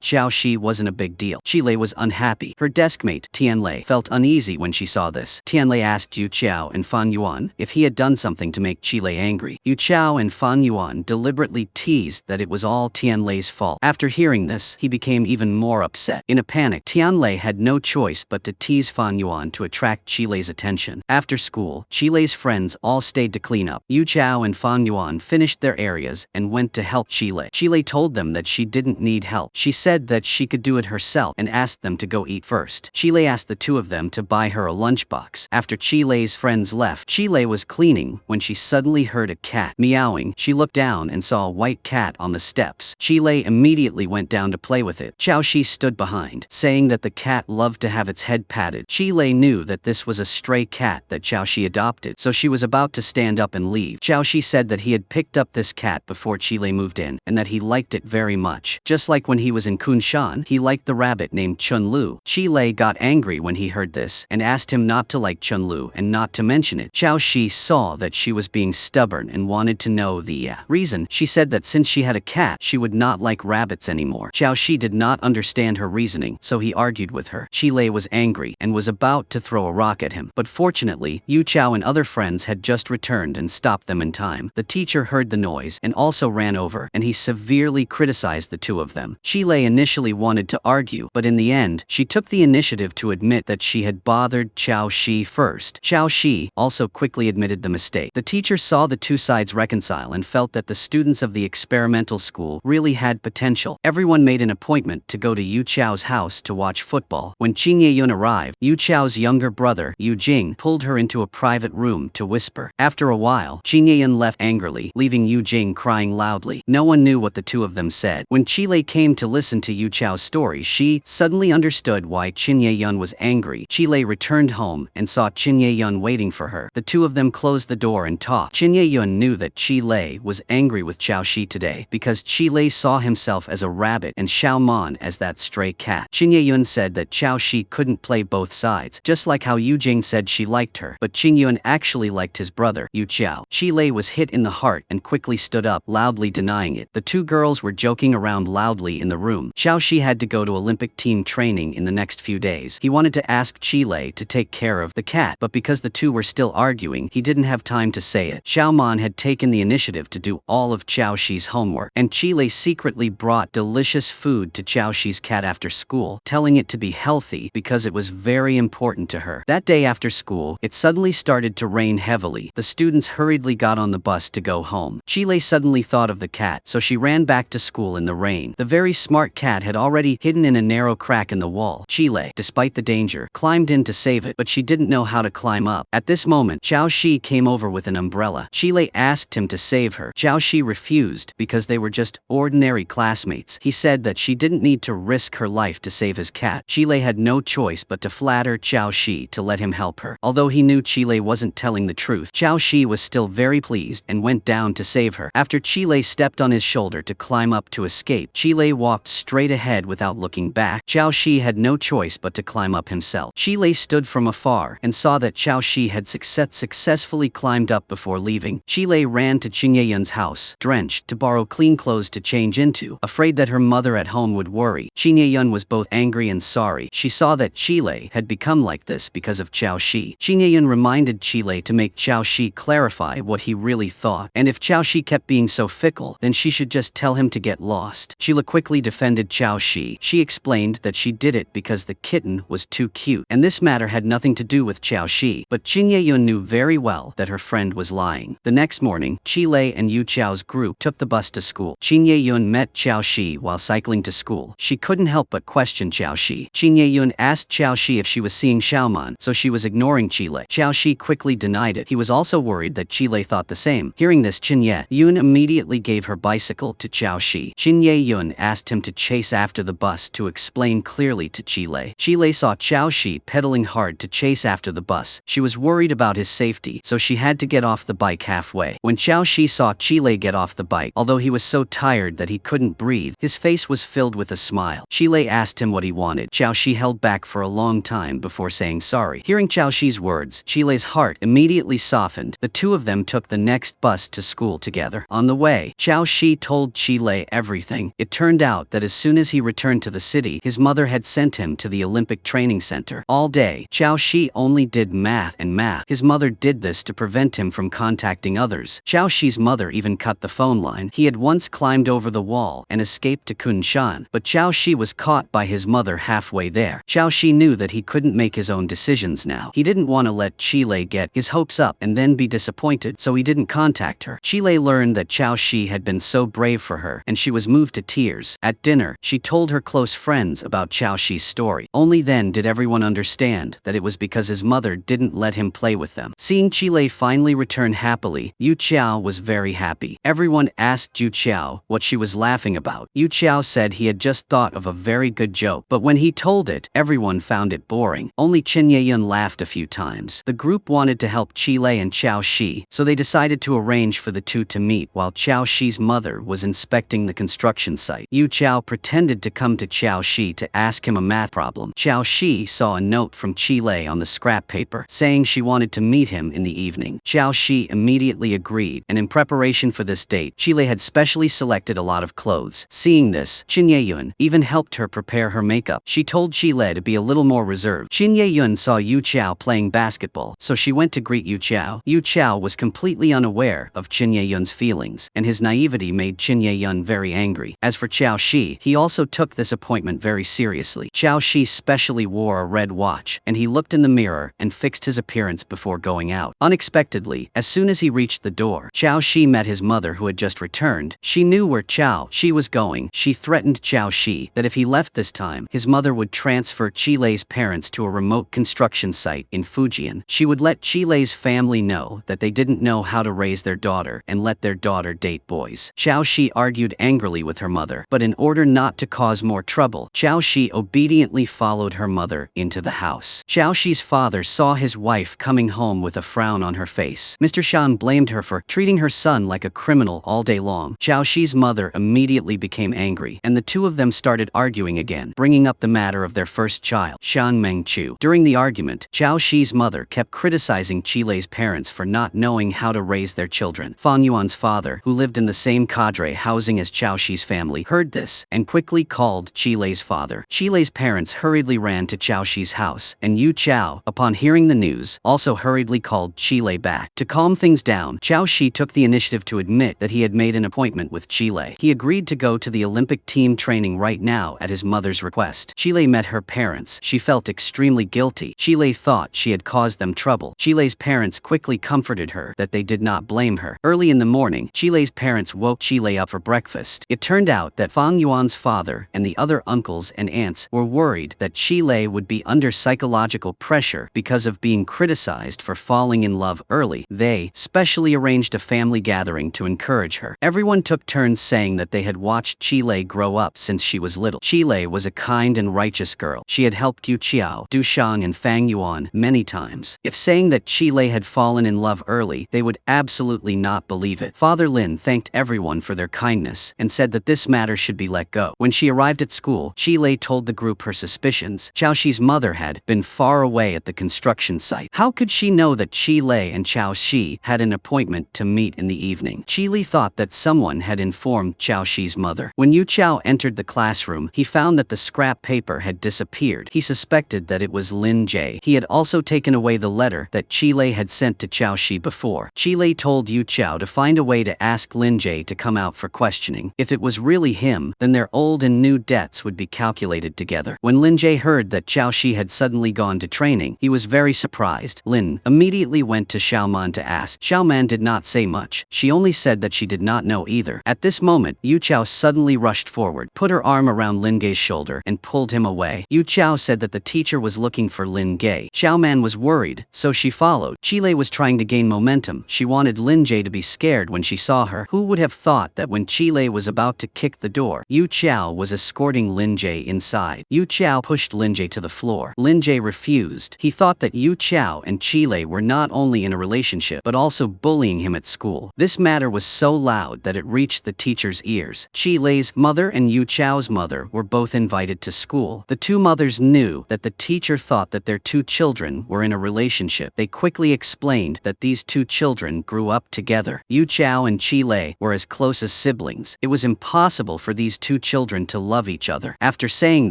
Zhao Shi wasn't a big deal. Qilei was unhappy. Her deskmate, Tianlei, felt uneasy when she saw this. Tianlei asked Yu Chao and Fan Yuan if he had done something to make Qilei angry. Yu Chao and Fan Yuan deliberately teased that it was all Tianlei's fault. After hearing this, he became even more upset. In a panic, Tianlei had no choice but to tease Fan Yuan to attract Qilei's attention. After school, Qilei's friends all stayed to clean up. Yu Chao and Fan Yuan finished their areas and went to help Qilei. Qilei told them that she didn't need help. She said that she could do it herself and asked them to go eat first. Qilei asked the two of them to buy her a lunchbox. After Qilei's friends left, Qilei was cleaning when she suddenly heard a cat meowing. She looked down and saw a white cat on the steps. Qilei immediately went down to play with it. Zhao Shi stood behind, saying that the cat loved to have its head patted. Qilei knew that this was a stray cat that Zhao Shi adopted, so she was about to stand up and leave. Zhao Shi said that he had picked up this cat before Qilei moved in, and that he liked it very much. Just like when he was in Kunshan, he liked the rabbit named Chunlu. Qilei got angry when he heard this, and asked him not to like Chunlu and not to mention it. Zhao Shi saw that she was being stubborn and wanted to know the reason. She said that since she had a cat, she would not like rabbits anymore. Zhao Shi did not understand her reasoning, so he argued with her. Qilei was angry and was about to throw a rock at him, but fortunately, Yu Chao and other friends had just returned and stopped them in time. The teacher heard the noise and also ran over, and he severely criticized the two of them. Qilei initially wanted to argue, but in the end, she took the initiative to admit that she had bothered Zhao Shi first. Zhao Shi also quickly admitted the mistake. The teacher saw the two sides reconcile and felt that the students of the experimental school really had potential. Everyone made an appointment to go to Yu Chao's house to watch football. When Qin Yeyun arrived, Yu Chao's younger brother, Yu Jing, pulled her into a private room to whisper. After a while, Qin Yeyun left angrily, leaving Yu Jing crying loudly. No one knew what the two of them said. When Qilei came to listen to Yu Chao's story, she suddenly understood why Qin Yeyun was angry. Qilei returned home and saw Qin Yeyun waiting for her. The two of them closed the door and talked. Qin Yeyun knew that Qilei was angry with Zhao Shi today because Qilei saw himself as a rabbit and Xiao Man as that stray cat. Qin Yeyun said that Zhao Shi couldn't play both sides, just like how Yu Jing said she liked her, but Qin Yeyun actually liked his brother, Yu Chao. Qilei was hit in the heart and quickly stood up, loudly denying it. The two girls were joking around loudly in the room. Zhao Shi had to go to Olympic team training in the next few days. He wanted to ask Qilei to take care of the cat, but because the two were still arguing, he didn't have time to say it. Xiao Man had taken the initiative to do all of Zhao Shi's homework, and Qilei secretly brought delicious food to Zhao Shi's cat after school, telling it to be healthy because it was very important to her. That day after school, it suddenly started to rain heavily. The students hurriedly got on the bus to go home. Qilei suddenly thought of the cat, so she ran back to school in the rain. The very smart cat had already hidden in a narrow crack in the wall. Qilei, despite the danger, climbed in to save it, but she didn't know how to climb up. At this moment, Zhao Shi came over with an umbrella. Qilei asked him to save her. Zhao Shi refused because they were just ordinary classmates. He said that she didn't need to risk her life to save his cat. Qilei had no choice but to flatter Zhao Shi to let him help her. Although he knew Qilei wasn't telling the truth, Zhao Shi was still very pleased and went down to save her. After Qilei stepped on his shoulder to climb up to escape, Qilei walked straight ahead without looking back. Zhao Shi had no choice but to climb up himself. Qilei stood from afar and saw that Zhao Shi had successfully climbed up before leaving. Qilei ran to Qin Yeyun's house, drenched, to borrow clean clothes to change into, afraid that her mother at home would worry. Qin Yeyun was both angry and sorry. She saw that Qilei had become like this because of Zhao Shi. Qin Yeyun reminded Qilei to make Zhao Shi clarify what he really thought, and if Zhao Shi kept being so fickle, then she should just tell him to get lost. Qilei quickly defended Zhao Shi. She explained that she did it because the kitten was too cute, and this matter had nothing to do with Zhao Shi. But Qin Yeyun knew very well that her friend was lying. The next morning, Qilei and Yu Chao's group took the bus to school. Qin Yeyun met Zhao Shi while cycling to school. She couldn't help but question Zhao Shi. Qin Yeyun asked Zhao Shi if she was seeing Xiao Man, so she was ignoring Qilei. Zhao Shi quickly denied it. He was also worried that Qilei thought the same. Hearing this, Qin Yeyun immediately gave her bicycle to Zhao Shi. Qin Yeyun asked him to chase after the bus to explain clearly to Qilei. Qilei saw Zhao Shi pedaling hard to chase after the bus. She was worried about his safety, so she had to get off the bike halfway. When Zhao Shi saw Qilei get off the bike, although he was so tired that he couldn't breathe, his face was filled with a smile. Qilei asked him what he wanted. Zhao Shi held back for a long time before saying sorry. Hearing Zhao Shi's words, Qilei's heart immediately softened. The two of them took the next bus to school. school together. On the way, Xiao Shi told Qilei everything. It turned out that as soon as he returned to the city, his mother had sent him to the Olympic training center. All day, Xiao Shi only did math and math. His mother did this to prevent him from contacting others. Xiao Shi's mother even cut the phone line. He had once climbed over the wall and escaped to Kunshan, but Xiao Shi was caught by his mother halfway there. Xiao Shi knew that he couldn't make his own decisions now. He didn't want to let Qilei get his hopes up and then be disappointed, so he didn't contact her. Qilei learned that Xiao Shi had been so brave for her, and she was moved to tears. At dinner, she told her close friends about Xiao Shi's story. Only then did everyone understand that it was because his mother didn't let him play with them. Seeing Qilei finally return happily, Yu Qiao was very happy. Everyone asked Yu Qiao what she was laughing about. Yu Qiao said he had just thought of a very good joke, but when he told it, everyone found it boring. Only Qin Yeyun laughed a few times. The group wanted to help Qilei and Xiao Shi, so they decided to arrange for the two to meet while Xiao Shi's mother was inspecting the construction site. Yu Qiao pretended to come to Xiao Shi to ask him a math problem. Xiao Shi saw a note from Qilei on the scrap paper, saying she wanted to meet him in the evening. Xiao Shi immediately agreed, and in preparation for this date, Qilei had specially selected a lot of clothes. Seeing this, Qin Yeyun even helped her prepare her makeup. She told Qilei to be a little more reserved. Qin Yeyun saw Yu Qiao playing basketball, so she went to greet Yu Qiao. Yu Qiao was completely unaware of Qin Yeyun's feelings, and his naivety made Qin Yeyun very angry. As for Xiao Shi, he also took this appointment very seriously. Xiao Shi specially wore a red watch, and he looked in the mirror and fixed his appearance before going out. Unexpectedly, as soon as he reached the door, Xiao Shi met his mother who had just returned. She knew where Xiao Shi was going. She threatened Xiao Shi that if he left this time, his mother would transfer Qilei's parents to a remote construction site in Fujian. She would let Qilei's family know that they didn't know how to raise their daughter and let their daughter date boys. Xiao Shi argued angrily with her mother, but in order not to cause more trouble, Xiao Shi obediently followed her mother into the house. Xiao Shi's father saw his wife coming home with a frown on her face. Mr. Shan blamed her for treating her son like a criminal all day long. Xiao Shi's mother immediately became angry, and the two of them started arguing again, bringing up the matter of their first child, Shan Mengchu. During the argument, Xiao Shi's mother kept criticizing Qilei's parents for not knowing how to raise their children. Fan Yuan's father, who lived in the same cadre housing as Xiao Shi's family, heard this and quickly called Qilei's father. Qilei's parents hurriedly ran to Xiao Shi's house, and Yu Qiao, upon hearing the news, also hurriedly called Qilei back. To calm things down, Xiao Shi took the initiative to admit that he had made an appointment with Qilei. He agreed to go to the Olympic team training right now at his mother's request. Qilei met her parents. She felt extremely guilty. Qilei thought she had caused them trouble. Qilei's parents quickly comforted her that they did not blame her. Early in the morning, Qilei's parents woke Qilei up for breakfast. It turned out that Fang Yuan's father and the other uncles and aunts were worried that Qilei would be under psychological pressure because of being criticized for falling in love early. They specially arranged a family gathering to encourage her. Everyone took turns saying that they had watched Qilei grow up since she was little. Qilei was a kind and righteous girl. She had helped Yu Qiao, Du Shang and Fang Yuan many times. If saying that Qilei had fallen in love early, they would absolutely not believe it. Father Lin thanked everyone for their kindness and said that this matter should be let go. When she arrived at school, Qilei told the group her suspicions. Xiao Shi's mother had been far away at the construction site. How could she know that Qilei and Xiao Shi had an appointment to meet in the evening? Qilei thought that someone had informed Xiao Shi's mother. When Yu Qiao entered the classroom, he found that the scrap paper had disappeared. He suspected that it was Linghe. He had also taken away the letter that Qilei had sent to Xiao Shi before. Qilei told Yu Qiao to find a way to ask Linghe to come out for questioning. If it was really him, then their old and new debts would be calculated together. When Linghe heard that Xiao Shi had suddenly gone to training, he was very surprised. Lin immediately went to Xiaoman to ask. Xiaoman did not say much. She only said that she did not know either. At this moment, Yu Qiao suddenly rushed forward, put her arm around Linghe's shoulder, and pulled him away. Yu Qiao said that the teacher was looking for Linghe. Xiaoman was worried, so she followed. Qilei was trying to gain momentum. She wanted Linghe to be scared when she saw her. Who would have thought that when Qilei was about to kick the door, Yu Qiao was escorting Linghe inside. Yu Qiao pushed Linghe to the floor. Linghe refused. He thought that Yu Qiao and Qilei were not only in a relationship, but also bullying him at school. This matter was so loud that it reached the teacher's ears. Qilei's mother and Yu Qiao's mother were both invited to school. The two mothers knew that the teacher thought that their two children were in a relationship. They quickly explained that these two children grew up together. other. Yu Chao and Qi Lei were as close as siblings. It was impossible for these two children to love each other. After saying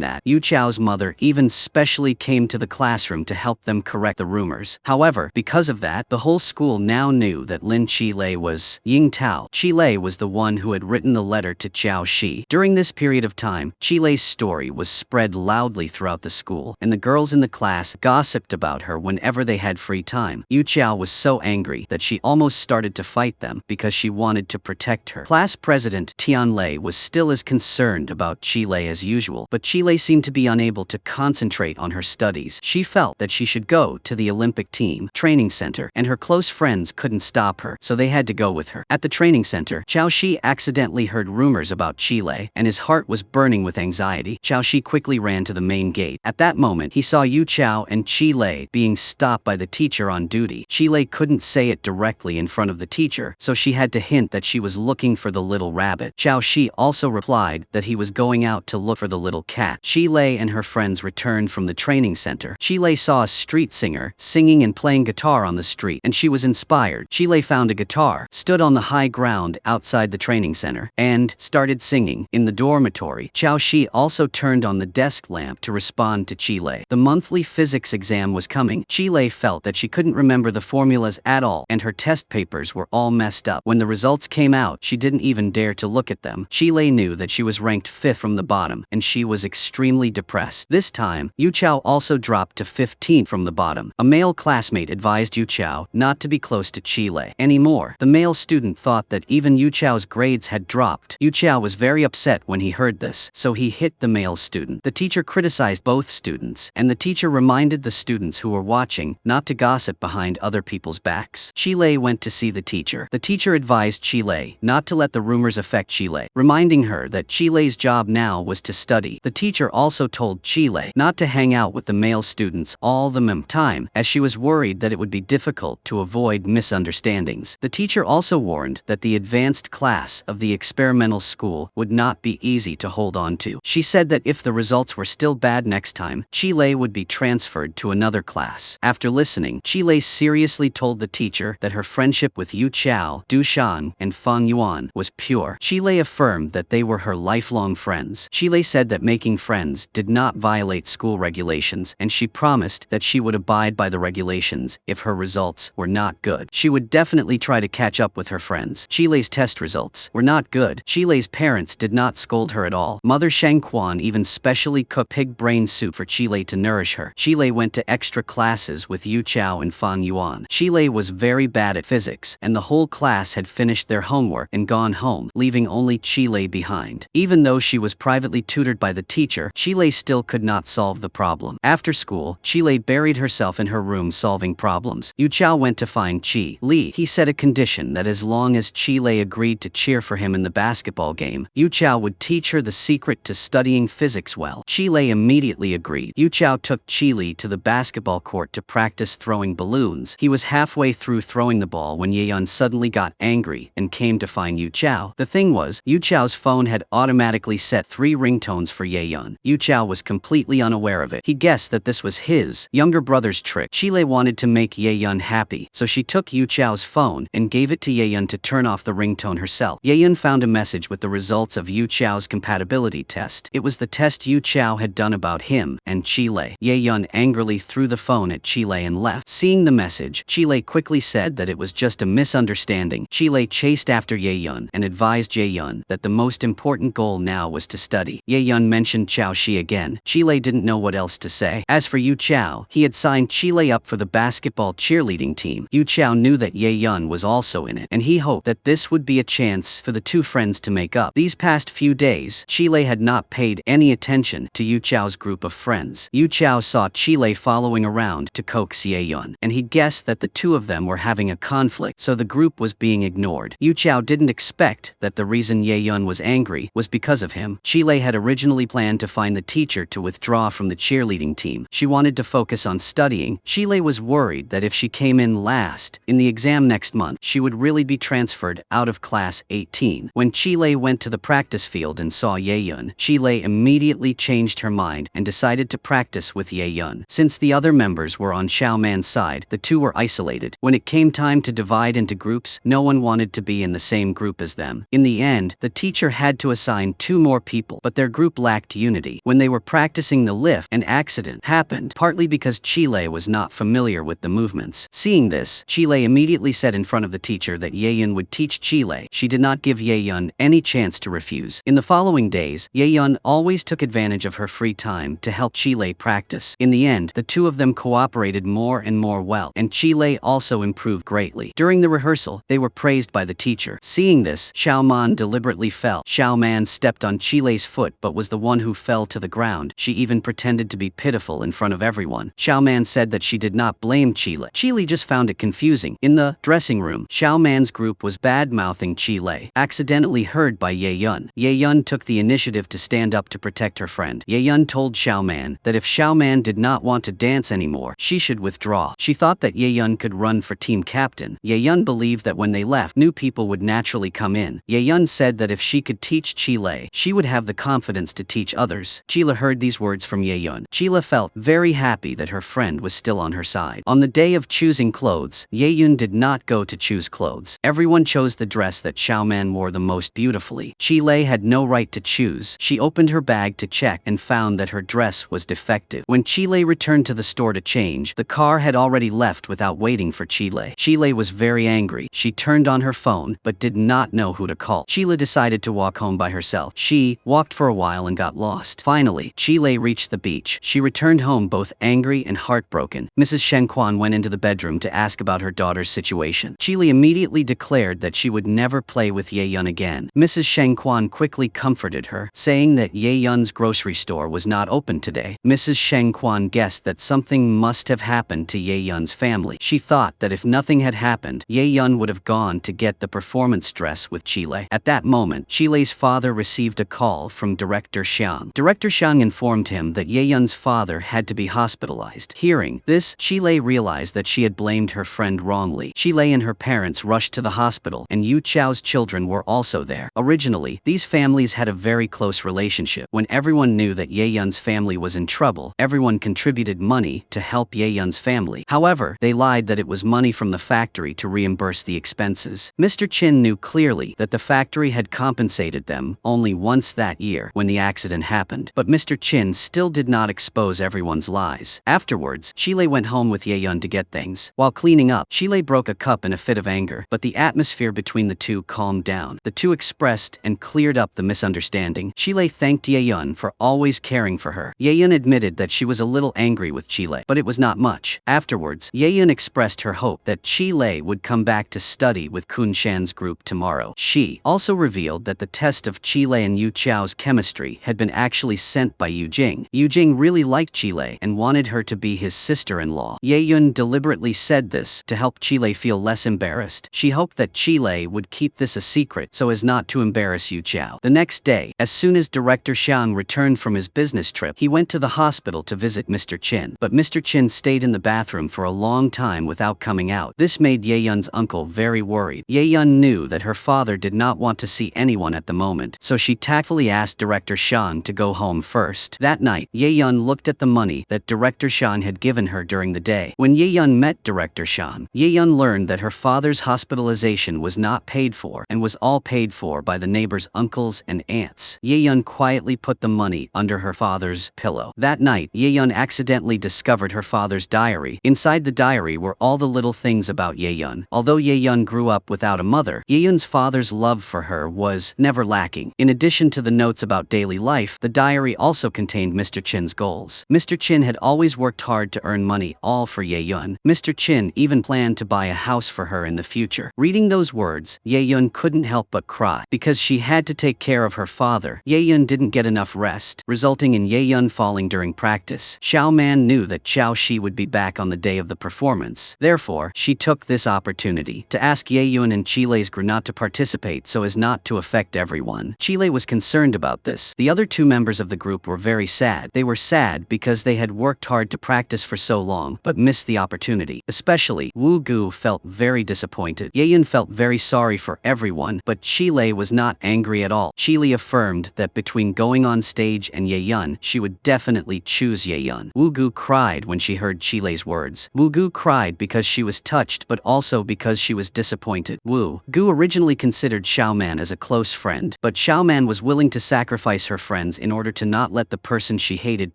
that, Yu Chao's mother even specially came to the classroom to help them correct the rumors. However, because of that, the whole school now knew that Lin Qi Lei was Ying Tao. Qi Lei was the one who had written the letter to Qiao Shi. During this period of time, Qi Lei's story was spread loudly throughout the school, and the girls in the class gossiped about her whenever they had free time. Yu Chao was so angry that she almost started to fight them because she wanted to protect her. Class president Tian Lei was still as concerned about Qi Lei as usual, but Qi Lei seemed to be unable to concentrate on her studies. She felt that she should go to the Olympic team training center, and her close friends couldn't stop her, so they had to go with her. At the training center, Qiao Shi accidentally heard rumors about Qi Lei, and his heart was burning with anxiety. Qiao Shi quickly ran to the main gate. At that moment, he saw Yu Chao and Qi Lei being stopped by the teacher on duty. Qi Lei couldn't say it directly in front of the teacher, so she had to hint that she was looking for the little rabbit. Qiao Shi also replied that he was going out to look for the little cat. Qi Lei and her friends returned from the training center. Qi Lei saw a street singer singing and playing guitar on the street, and she was inspired. Qi Lei found a guitar, stood on the high ground outside the training center, and started singing. In the dormitory, Qiao Shi also turned on the desk lamp to respond to Qi Lei. The monthly physics exam was coming. Qi Lei felt that she couldn't remember the formulas at all, and her test papers were all messed up. When the results came out, she didn't even dare to look at them. Qi Lei knew that she was ranked 5th from the bottom, and she was extremely depressed. This time, Yu Chao also dropped to 15th from the bottom. A male classmate advised Yu Chao not to be close to Qi Lei anymore. The male student thought that even Yu Chao's grades had dropped. Yu Chao was very upset when he heard this, so he hit the male student. The teacher criticized both students, and the teacher reminded the students who were watching not to gossip behind other people's backs. Qi Lei went to see the teacher. The teacher advised Qi Lei not to let the rumors affect Qi Lei, reminding her that Qi Lei's job now was to study. The teacher also told Qi Lei not to hang out with the male students all the time, as she was worried that it would be difficult to avoid misunderstandings. The teacher also warned that the advanced class of the experimental school would not be easy to hold on to. She said that if the results were still bad next time, Qi Lei would be transferred to another class. After listening, Qi Lei seriously told the teacher that her friendship with Yu Chao, Du Shang, and Fang Yuan was pure. Qi Lei affirmed that they were her lifelong friends. Qi Lei said that making friends did not violate school regulations, and she promised that she would abide by the regulations if her results were not good. She would definitely try to catch up with her friends. Qi Lei's test results were not good. Qi Lei's parents did not scold her at all. Mother Shang Quan even specially cooked pig brain soup for Qi Lei to nourish her. Qi Lei went to extra classes with Yu Chao and Fang Yuan. Qi Lei was very bad at physics, and the whole class had finished their homework and gone home, leaving only Qi Lei behind. Even though she was privately tutored by the teacher, Qi Lei still could not solve the problem. After school, Qi Lei buried herself in her room solving problems. Yu Chao went to find Qi Li. He set a condition that as long as Qi Lei agreed to cheer for him in the basketball game, Yu Chao would teach her the secret to studying physics well. Qi Lei immediately agreed. Yu Chao took Qi Li to the basketball court to practice throwing balloons. He was halfway through throwing the ball when Ye Yun suddenly got angry and came to find Yu Chao. The thing was, Yu Chao's phone had automatically set 3 ringtones for Ye Yun. Yu Chao was completely unaware of it. He guessed that this was his younger brother's trick. Qi Lei wanted to make Ye Yun happy, so she took Yu Chao's phone and gave it to Ye Yun to turn off the ringtone herself. Ye Yun found a message with the results of Yu Chao's compatibility test. It was the test Yu Chao had done about him and Qi Lei. Ye Yun angrily threw the phone at Qi Lei and left. Seeing the message, Qi Lei quickly said that it was just a misunderstanding. Qi Lei chased after Ye Yun and advised Ye Yun that the most important goal now was to study. Ye Yun mentioned Qiao Shi again. Qi Lei didn't know what else to say. As for Yu Chao, he had signed Qi Lei up for the basketball cheerleading team. Yu Chao knew that Ye Yun was also in it, and he hoped that this would be a chance for the two friends to make up. These past few days, Qi Lei had not paid any attention to Yu Chao's group of friends. Yu Chao saw Qi Lei following around to coax Ye Yun, and he guessed that the two of them were having a conflict, so the group was being ignored. Yu Chao didn't expect that the reason Ye Yun was angry was because of him. Qi Lei had originally planned to find the teacher to withdraw from the cheerleading team. She wanted to focus on studying. Qi Lei was worried that if she came in last in the exam next month, she would really be transferred out of class 18. When Qi Lei went to the practice field and saw Ye Yun, Qi Lei immediately changed her mind and decided to practice with Ye Yun. Since the other members were on Xiao Man's side, the two were isolated. When it came time to divide into groups groups, no one wanted to be in the same group as them. In the end, the teacher had to assign 2 more people, but their group lacked unity. When they were practicing the lift, an accident happened, partly because Chile was not familiar with the movements. Seeing this, Chile immediately said in front of the teacher that Yeyun would teach Chile. She did not give Yeyun any chance to refuse. In the following days, Yeyun always took advantage of her free time to help Chile practice. In the end, the two of them cooperated more and more well, and Chile also improved greatly. During the rehearsal, they were praised by the teacher. Seeing this, Xiao Man deliberately fell. Xiao Man stepped on Chile's foot but was the one who fell to the ground. She even pretended to be pitiful in front of everyone. Xiao Man said that she did not blame Chile. Chile just found it confusing. In the dressing room, Xiao Man's group was bad-mouthing Chile, accidentally heard by Yeyun. Yeyun took the initiative to stand up to protect her friend. Yeyun told Xiao Man that if Xiao Man did not want to dance anymore, she should withdraw. She thought that Yeyun could run for team captain. Yeyun believed that when they left, new people would naturally come in. Yeyun said that if she could teach Chile, she would have the confidence to teach others. Chile heard these words from Yeyun. Chile felt very happy that her friend was still on her side. On the day of choosing clothes, Yeyun did not go to choose clothes. Everyone chose the dress that Xiao Man wore the most beautifully. Chile had no right to choose. She opened her bag to check and found that her dress was defective. When Chile returned to the store to change, the car had already left without waiting for Chile. Chile was very angry. She turned on her phone but did not know who to call. Chile decided to walk home by herself. She walked for a while and got lost. Finally, Chile reached the beach. She returned home both angry and heartbroken. Mrs. Shenquan went into the bedroom to ask about her daughter's situation. Chile immediately declared that she would never play with Yeyun again. Mrs. Shenquan quickly comforted her, saying that Yeyun's grocery store was not open today. Mrs. Shenquan guessed that something must have happened to Yeyun's family. She thought that if nothing had happened, Yeyun would have gone to get the performance dress with Chile. At that moment, Chile's father received a call from Director Zhang. Director Zhang informed him that Yeyun's father had to be hospitalized. Hearing this, Chile realized that she had blamed her friend wrongly. Chile and her parents rushed to the hospital, and Yu Chao's children were also there. Originally, these families had a very close relationship. When everyone knew that Yeyun's family was in trouble, everyone contributed money to help Yeyun's family. However, they lied that it was money from the factory to reimburse the expenses. Mr. Chin knew clearly that the factory had compensated them only once that year when the accident happened, but Mr. Chin still did not expose everyone's lies. Afterwards, Chile went home with Yeyun to get things. While cleaning up, Chile broke a cup in a fit of anger, but the atmosphere between the two calmed down. The two expressed and cleared up the misunderstanding. Chile thanked Yeyun for always caring for her. Yeyun admitted that she was a little angry with Chile, but it was not much. Afterwards, Yeyun expressed her hope that Chile would come back to study with Kun Shan's group tomorrow. She also revealed that the test of Chile and Yu Chao's chemistry had been actually sent by Yu Jing. Yu Jing really liked Chile and wanted her to be his sister-in-law. Yeyun deliberately said this to help Chile feel less embarrassed. She hoped that Chile would keep this a secret so as not to embarrass Yu Chao. The next day, as soon as Director Zhang returned from his business trip, he went to the hospital to visit Mr. Chin. But Mr. Chin stayed in the bathroom for a long time without coming out. This made Yeyun's uncle very worried. Yeyun knew that her father did not want to see anyone at the moment, so she tactfully asked Director Zhang to go home first. That night, Yeyun looked at the money that Director Zhang had given her during the day. When Yeyun met Director Zhang, Yeyun learned that her father's hospitalization was not paid for and was all paid for by the neighbors' uncles and aunts. Yeyun quietly put the money under her father's pillow. That night, Yeyun accidentally discovered her father's diary. Inside the diary were all the little things about Yeyun. Although Yeyun grew up without a mother, Yeyun's father's love for her was never lacking. In addition to the notes about daily life, the diary also contained Mr. Chin's goals. Mr. Chin had always worked hard to earn money all for Yeyun. Mr. Chin even planned to buy a house for her in the future. Reading those words, Yeyun couldn't help but cry. Because she had to take care of her father, Yeyun didn't get enough rest, resulting in Yeyun falling during practice. Xiao Man knew that Xiao Shi would be back on the day of the performance. Therefore, she took this opportunity to ask Yeyun and Chile's group not to participate so as not to affect everyone. Chile was concerned about this. The other two members of the group were very sad. They were sad because they had worked hard to practice for so long, but missed the opportunity. Especially, Wu Gu felt very disappointed. Yeyun felt very sorry for everyone, but Chile was not angry at all. Chile affirmed that between going on stage and Yeyun, she would definitely choose Yeyun. Wu Gu cried when she heard Chile's words. Wu Gu cried because she was touched but also because she was disappointed. Wu Gu originally considered Xiaoman as a close friend, but Xiaoman was willing to sacrifice her friends in order to not let the person she hated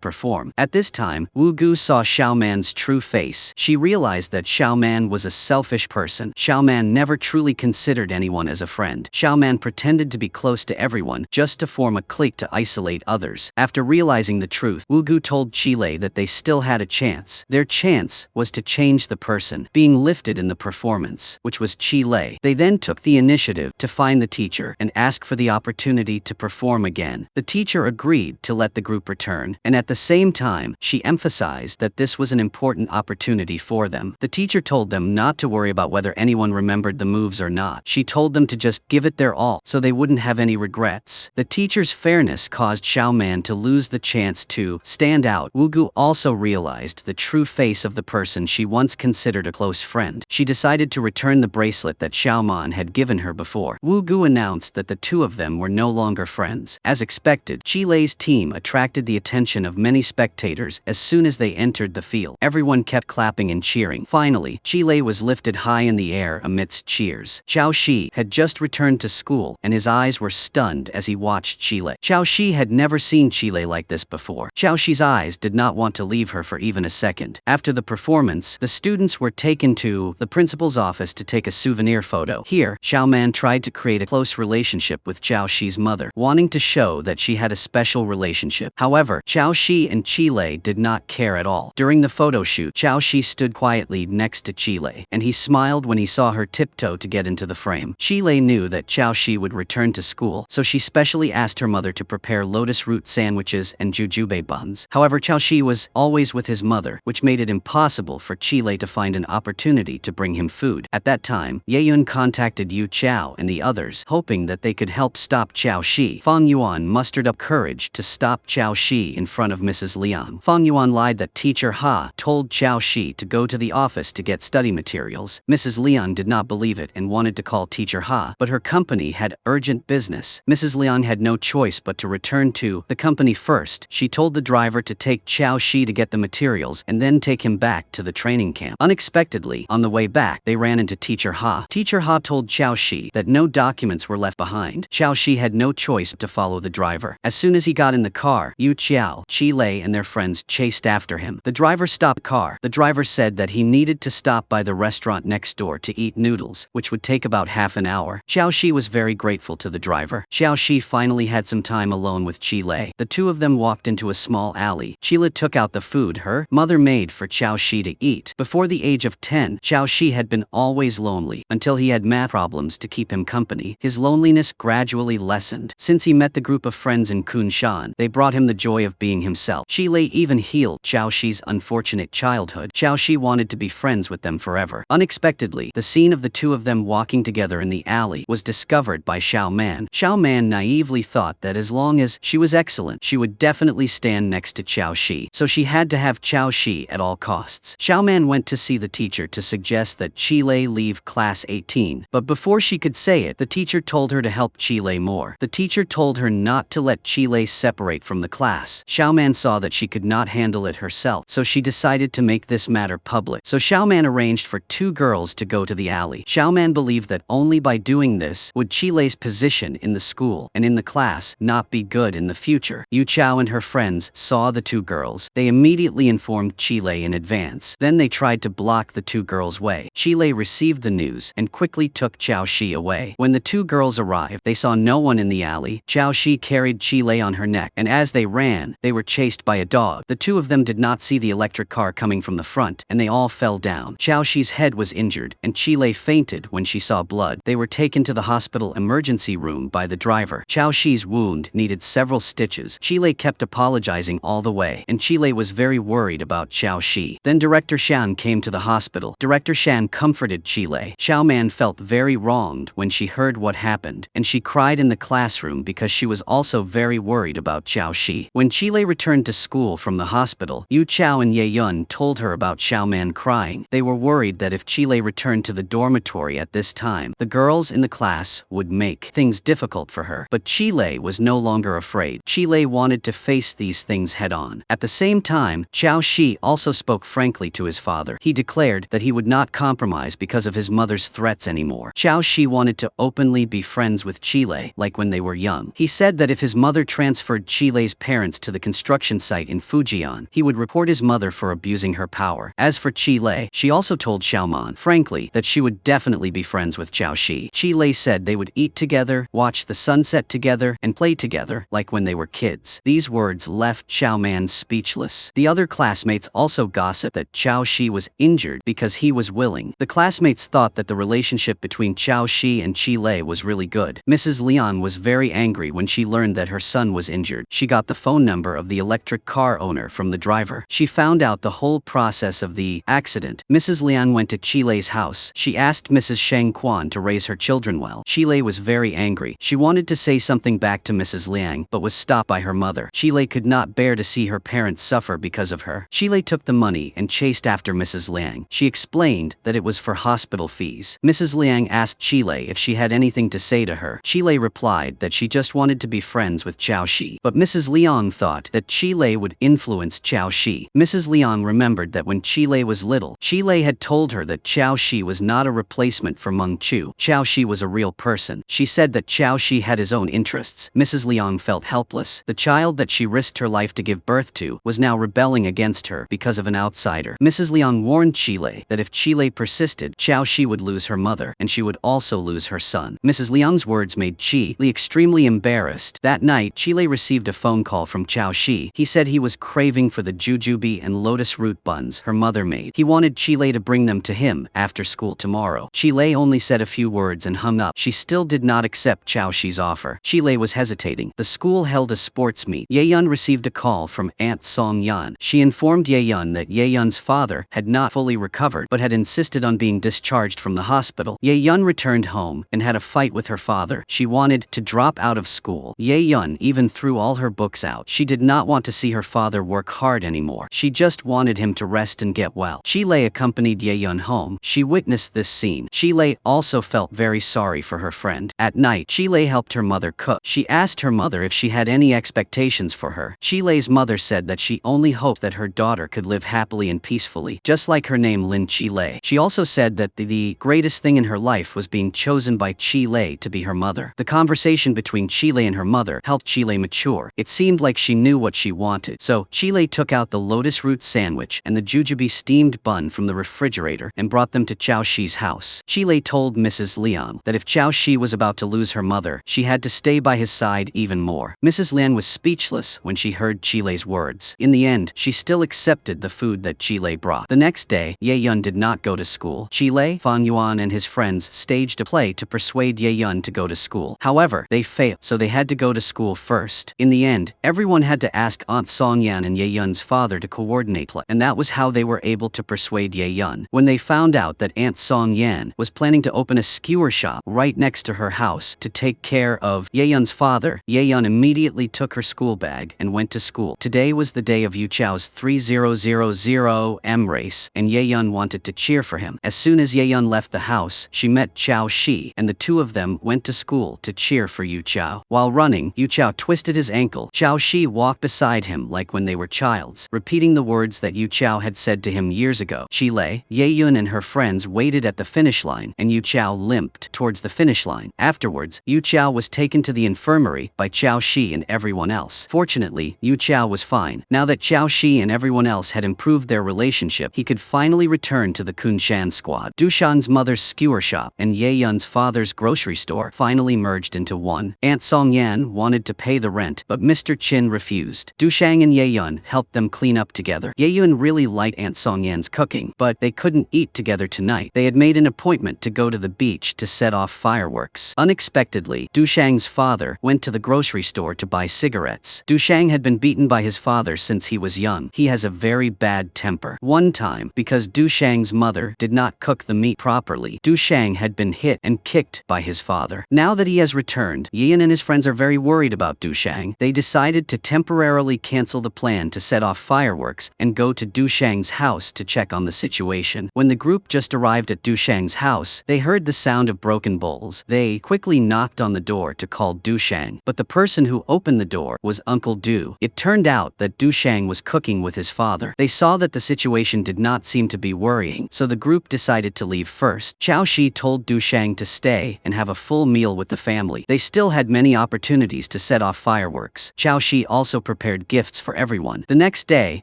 perform. At this time, Wu Gu saw Xiaoman's true face. She realized that Xiaoman was a selfish person. Xiaoman never truly considered anyone as a friend. Xiaoman pretended to be close to everyone just to form a clique to isolate others. After realizing the truth, Wu Gu told Qilei that they still had a chance. Their chance was to change the person being lifted in the performance, which was Qilei. They then took the initiative to find the teacher and ask for the opportunity to perform again. The teacher agreed to let the group return, and at the same time, she emphasized that this was an important opportunity for them. The teacher told them not to worry about whether anyone remembered the moves or not. She told them to just give it their all so they wouldn't have any regrets. The teacher's fairness caused Xiaoman to lose the chance to stand out. Wu Gu also realized the true face of the person she once considered a close friend. She decided to return the bracelet that Xiaoman had given her before. Wu Gu announced that the two of them were no longer friends. As expected, Qilei's team attracted the attention of many spectators as soon as they entered the field. Everyone kept clapping and cheering. Finally, Qilei was lifted high in the air amidst cheers. Xiao Shi had just returned to school, and his eyes were stunned as he watched Qilei. Xiao Shi had never seen Qilei like this before. Xiao Shi's eyes did not want to leave her for even a second. After the performance, the students were taken to the principal's office to take a souvenir photo. Here, Xiaoman tried to create a close relationship with Xiao Shi's mother, wanting to show that she had a special relationship. However, Xiao Shi and Qilei did not care at all. During the photo shoot, Xiao Shi stood quietly next to Qilei, and he smiled when he saw her tiptoe to get into the frame. Qilei knew that Xiao Shi would return to school, so she specially asked her mother to prepare lotus root sandwiches and jujube buns. However, Xiao Shi was always with his mother, which made it impossible for Qilei to find an opportunity to bring him food. At that time, Ye Yun contacted Yu Chao and the others, hoping that they could help stop Xiao Shi. Fang Yuan mustered up courage to stop Xiao Shi in front of Mrs. Liang. Fang Yuan lied that Teacher Ha told Xiao Shi to go to the office to get study materials. Mrs. Liang did not believe it and wanted to call Teacher Ha, but her company had urgent business. Mrs. Liang had no choice but to return to the company first. She told the driver to take Xiao Shi to get the materials and then take him back to the training camp. Unexpectedly, on the way back, they ran into Teacher Ha. Teacher Ha told Xiao Shi that no documents were left behind. Xiao Shi had no choice but to follow the driver. As soon as he got in the car, Yu Qiao, Qilei and their friends chased after him. The driver stopped the car. The driver said that he needed to stop by the restaurant next door to eat noodles, which would take about half an hour. Xiao Shi was very grateful to the driver. Xiao Shi finally had some time alone with Qilei. The two of them walked into a small alley. Qilei took out the food her mother made for Xiao Shi to eat. Before the age of 10, Xiao Shi had been always lonely until he had math problems to keep him company. His loneliness gradually lessened. Since he met the group of friends in Kunshan, they brought him the joy of being himself. Qilei even healed Xiao Shi's unfortunate childhood. Xiao Shi wanted to be friends with them forever. Unexpectedly, the scene of the two of them walking together in the alley was discovered by Xiaoman. Xiaoman naively thought that as long as she was excellent, she would definitely stand next to Xiao Shi, so she had to have Xiao Shi at all costs. Xiaoman went to see the teacher to suggest that Qilei leave class 18, but before she could say it, the teacher told her to help Qilei more. The teacher told her not to let Qilei separate from the class. Xiaoman saw that she could not handle it herself, so she decided to make this matter public. So Xiaoman arranged for two girls to go to the alley. Xiaoman believed that only by doing this would Qilei's position in the school and in the class not be good in the future. Yu Chao and her friends saw the two girls. They immediately informed Qilei in advance. Then they tried to block the two girls' way. Qilei received the news and quickly took Xiao Shi away. When the two girls arrived, they saw no one in the alley. Xiao Shi carried Qilei on her neck, and as they ran, they were chased by a dog. The two of them did not see the electric car coming from the front, and they all fell down. Xiao Shi's head was injured, and Qilei fainted when she saw blood. They were taken to the hospital emergency room by the driver. Xiao Shi's wound needed several stitches. Qilei kept apologizing all the way, and Qilei was very worried about Xiao Shi. Then Director Shan came to the hospital. Director Shan comforted Qilei. Xiaoman felt very wronged when she heard what happened, and she cried in the classroom because she was also very worried about Xiao Shi. When Qilei returned to school from the hospital, Yu Chao and Ye Yun told her about Xiaoman crying. They were worried that if Qilei returned to the dormitory at this time, the girls in the class would make things difficult for her. But Qilei was no longer afraid. Qilei wanted to face these things head-on. At the same time, Xiao Shi also spoke frankly to his father. He declared that he would not compromise because because of his mother's threats anymore. Zhao Shi wanted to openly be friends with Qilei, like when they were young. He said that if his mother transferred Qilei's parents to the construction site in Fujian, he would report his mother for abusing her power. As for Qilei, she also told Xiaoman, frankly, that she would definitely be friends with Zhao Shi. Qilei said they would eat together, watch the sunset together, and play together, like when they were kids. These words left Xiaoman speechless. The other classmates also gossiped that Zhao Shi was injured because he was willing. The classmates thought that the relationship between Zhao Shi and Qilei was really good. Mrs. Lian was very angry when she learned that her son was injured. She got the phone number of the electric car owner from the driver. She found out the whole process of the accident. Mrs. Lian went to Qilei's house. She asked Mrs. Sheng Quan to raise her children well. Qilei was very angry. She wanted to say something back to Mrs. Liang, but was stopped by her mother. Qilei could not bear to see her parents suffer because of her. Qilei took the money and chased after Mrs. Liang. She explained that it was for hospital fees. Mrs. Liang asked Qilei if she had anything to say to her. Qilei replied that she just wanted to be friends with Zhao Shi. But Mrs. Liang thought that Qilei would influence Zhao Shi. Mrs. Liang remembered that when Qilei was little, Qilei had told her that Zhao Shi was not a replacement for Meng Chu. Zhao Shi was a real person. She said that Zhao Shi had his own interests. Mrs. Liang felt helpless. The child that she risked her life to give birth to was now rebelling against her because of an outsider. Mrs. Liang warned Qilei that if Qilei persisted, Zhao Shi would lose her mother, and she would also lose her son. Mrs. Liang's words made Qilei extremely embarrassed. That night, Qilei received a phone call from Zhao Shi. He said he was craving for the jujube and lotus root buns her mother made. He wanted Qilei to bring them to him after school tomorrow. Qilei only said a few words and hung up. She still did not accept Zhao Shi's offer. Qilei was hesitating. The school held a sports meet. Ye Yun received a call from Aunt Song Yan. She informed Ye Yun that Ye Yun's father had not fully recovered but had insisted on being discharged from the hospital. Ye Yun returned home and had a fight with her father. She wanted to drop out of school. Ye Yun even threw all her books out. She did not want to see her father work hard anymore. She just wanted him to rest and get well. Qilei accompanied Ye Yun home. She witnessed this scene. Qilei also felt very sorry for her friend. At night, Qilei helped her mother cook. She asked her mother if she had any expectations for her. Qilei's mother said that she only hoped that her daughter could live happily and peacefully, just like her name Lin Qilei. She also said that the greatest thing in her life was being chosen by Qilei to be her mother. The conversation between Qilei and her mother helped Qilei mature. It seemed like she knew what she wanted. So, Qilei took out the lotus root sandwich and the jujube steamed bun from the refrigerator and brought them to Zhao Shi's house. Qilei told Mrs. Liang that if Zhao Shi was about to lose her mother, she had to stay by his side even more. Mrs. Lian was speechless when she heard Qilei's words. In the end, she still accepted the food that Qilei brought. The next day, Ye Yun did not go to school. Qilei, Fan Yuan and his friends staged a play to persuade Ye Yun to go to school. However, they failed, so they had to go to school first. In the end, everyone had to ask Aunt Song Yan and Ye Yun's father to coordinate play, and that was how they were able to persuade Ye Yun. When they found out that Aunt Song Yan was planning to open a skewer shop right next to her house to take care of Ye Yun's father, Ye Yun immediately took her school bag and went to school. Today was the day of Yu Chao's 3000M race, and Ye Yun wanted to cheer for him. As soon as Ye Yun left the house, she met Zhao Shi, and the two of them went to school to cheer for Yu Chao. While running, Yu Chao twisted his ankle. Zhao Shi walked beside him like when they were childs, repeating the words that Yu Chao had said to him years ago. Qilei, Ye Yun and her friends waited at the finish line, and Yu Chao limped towards the finish line. Afterwards, Yu Chao was taken to the infirmary by Zhao Shi and everyone else. Fortunately, Yu Chao was fine. Now that Zhao Shi and everyone else had improved their relationship, he could finally return to the Kunshan squad. Dushan's mother's skewer shop and Ye Yun's father's grocery store finally merged into one. Aunt Song Yan wanted to pay the rent, but Mr. Qin refused. Dushang and Ye Yun helped them clean up together. Ye Yun really liked Aunt Song Yan's cooking, but they couldn't eat together tonight. They had made an appointment to go to the beach to set off fireworks. Unexpectedly, Dushang's father went to the grocery store to buy cigarettes. Dushang had been beaten by his father since he was young. He has a very bad temper. One time, because Dushang's mother did not cook the meat properly, Dushang had been hit and kicked by his father. Now that he has returned, Yian and his friends are very worried about Dushang. They decided to temporarily cancel the plan to set off fireworks and go to Dushang's house to check on the situation. When the group just arrived at Dushang's house, they heard the sound of broken bowls. They quickly knocked on the door to call Dushang, but the person who opened the door was Uncle Du. It turned out that Dushang was cooking with his father. They saw that the situation did not seem to be worrying, so the group decided decided to leave first. Qiao Shi told Du Shang to stay and have a full meal with the family. They still had many opportunities to set off fireworks. Qiao Shi also prepared gifts for everyone. The next day,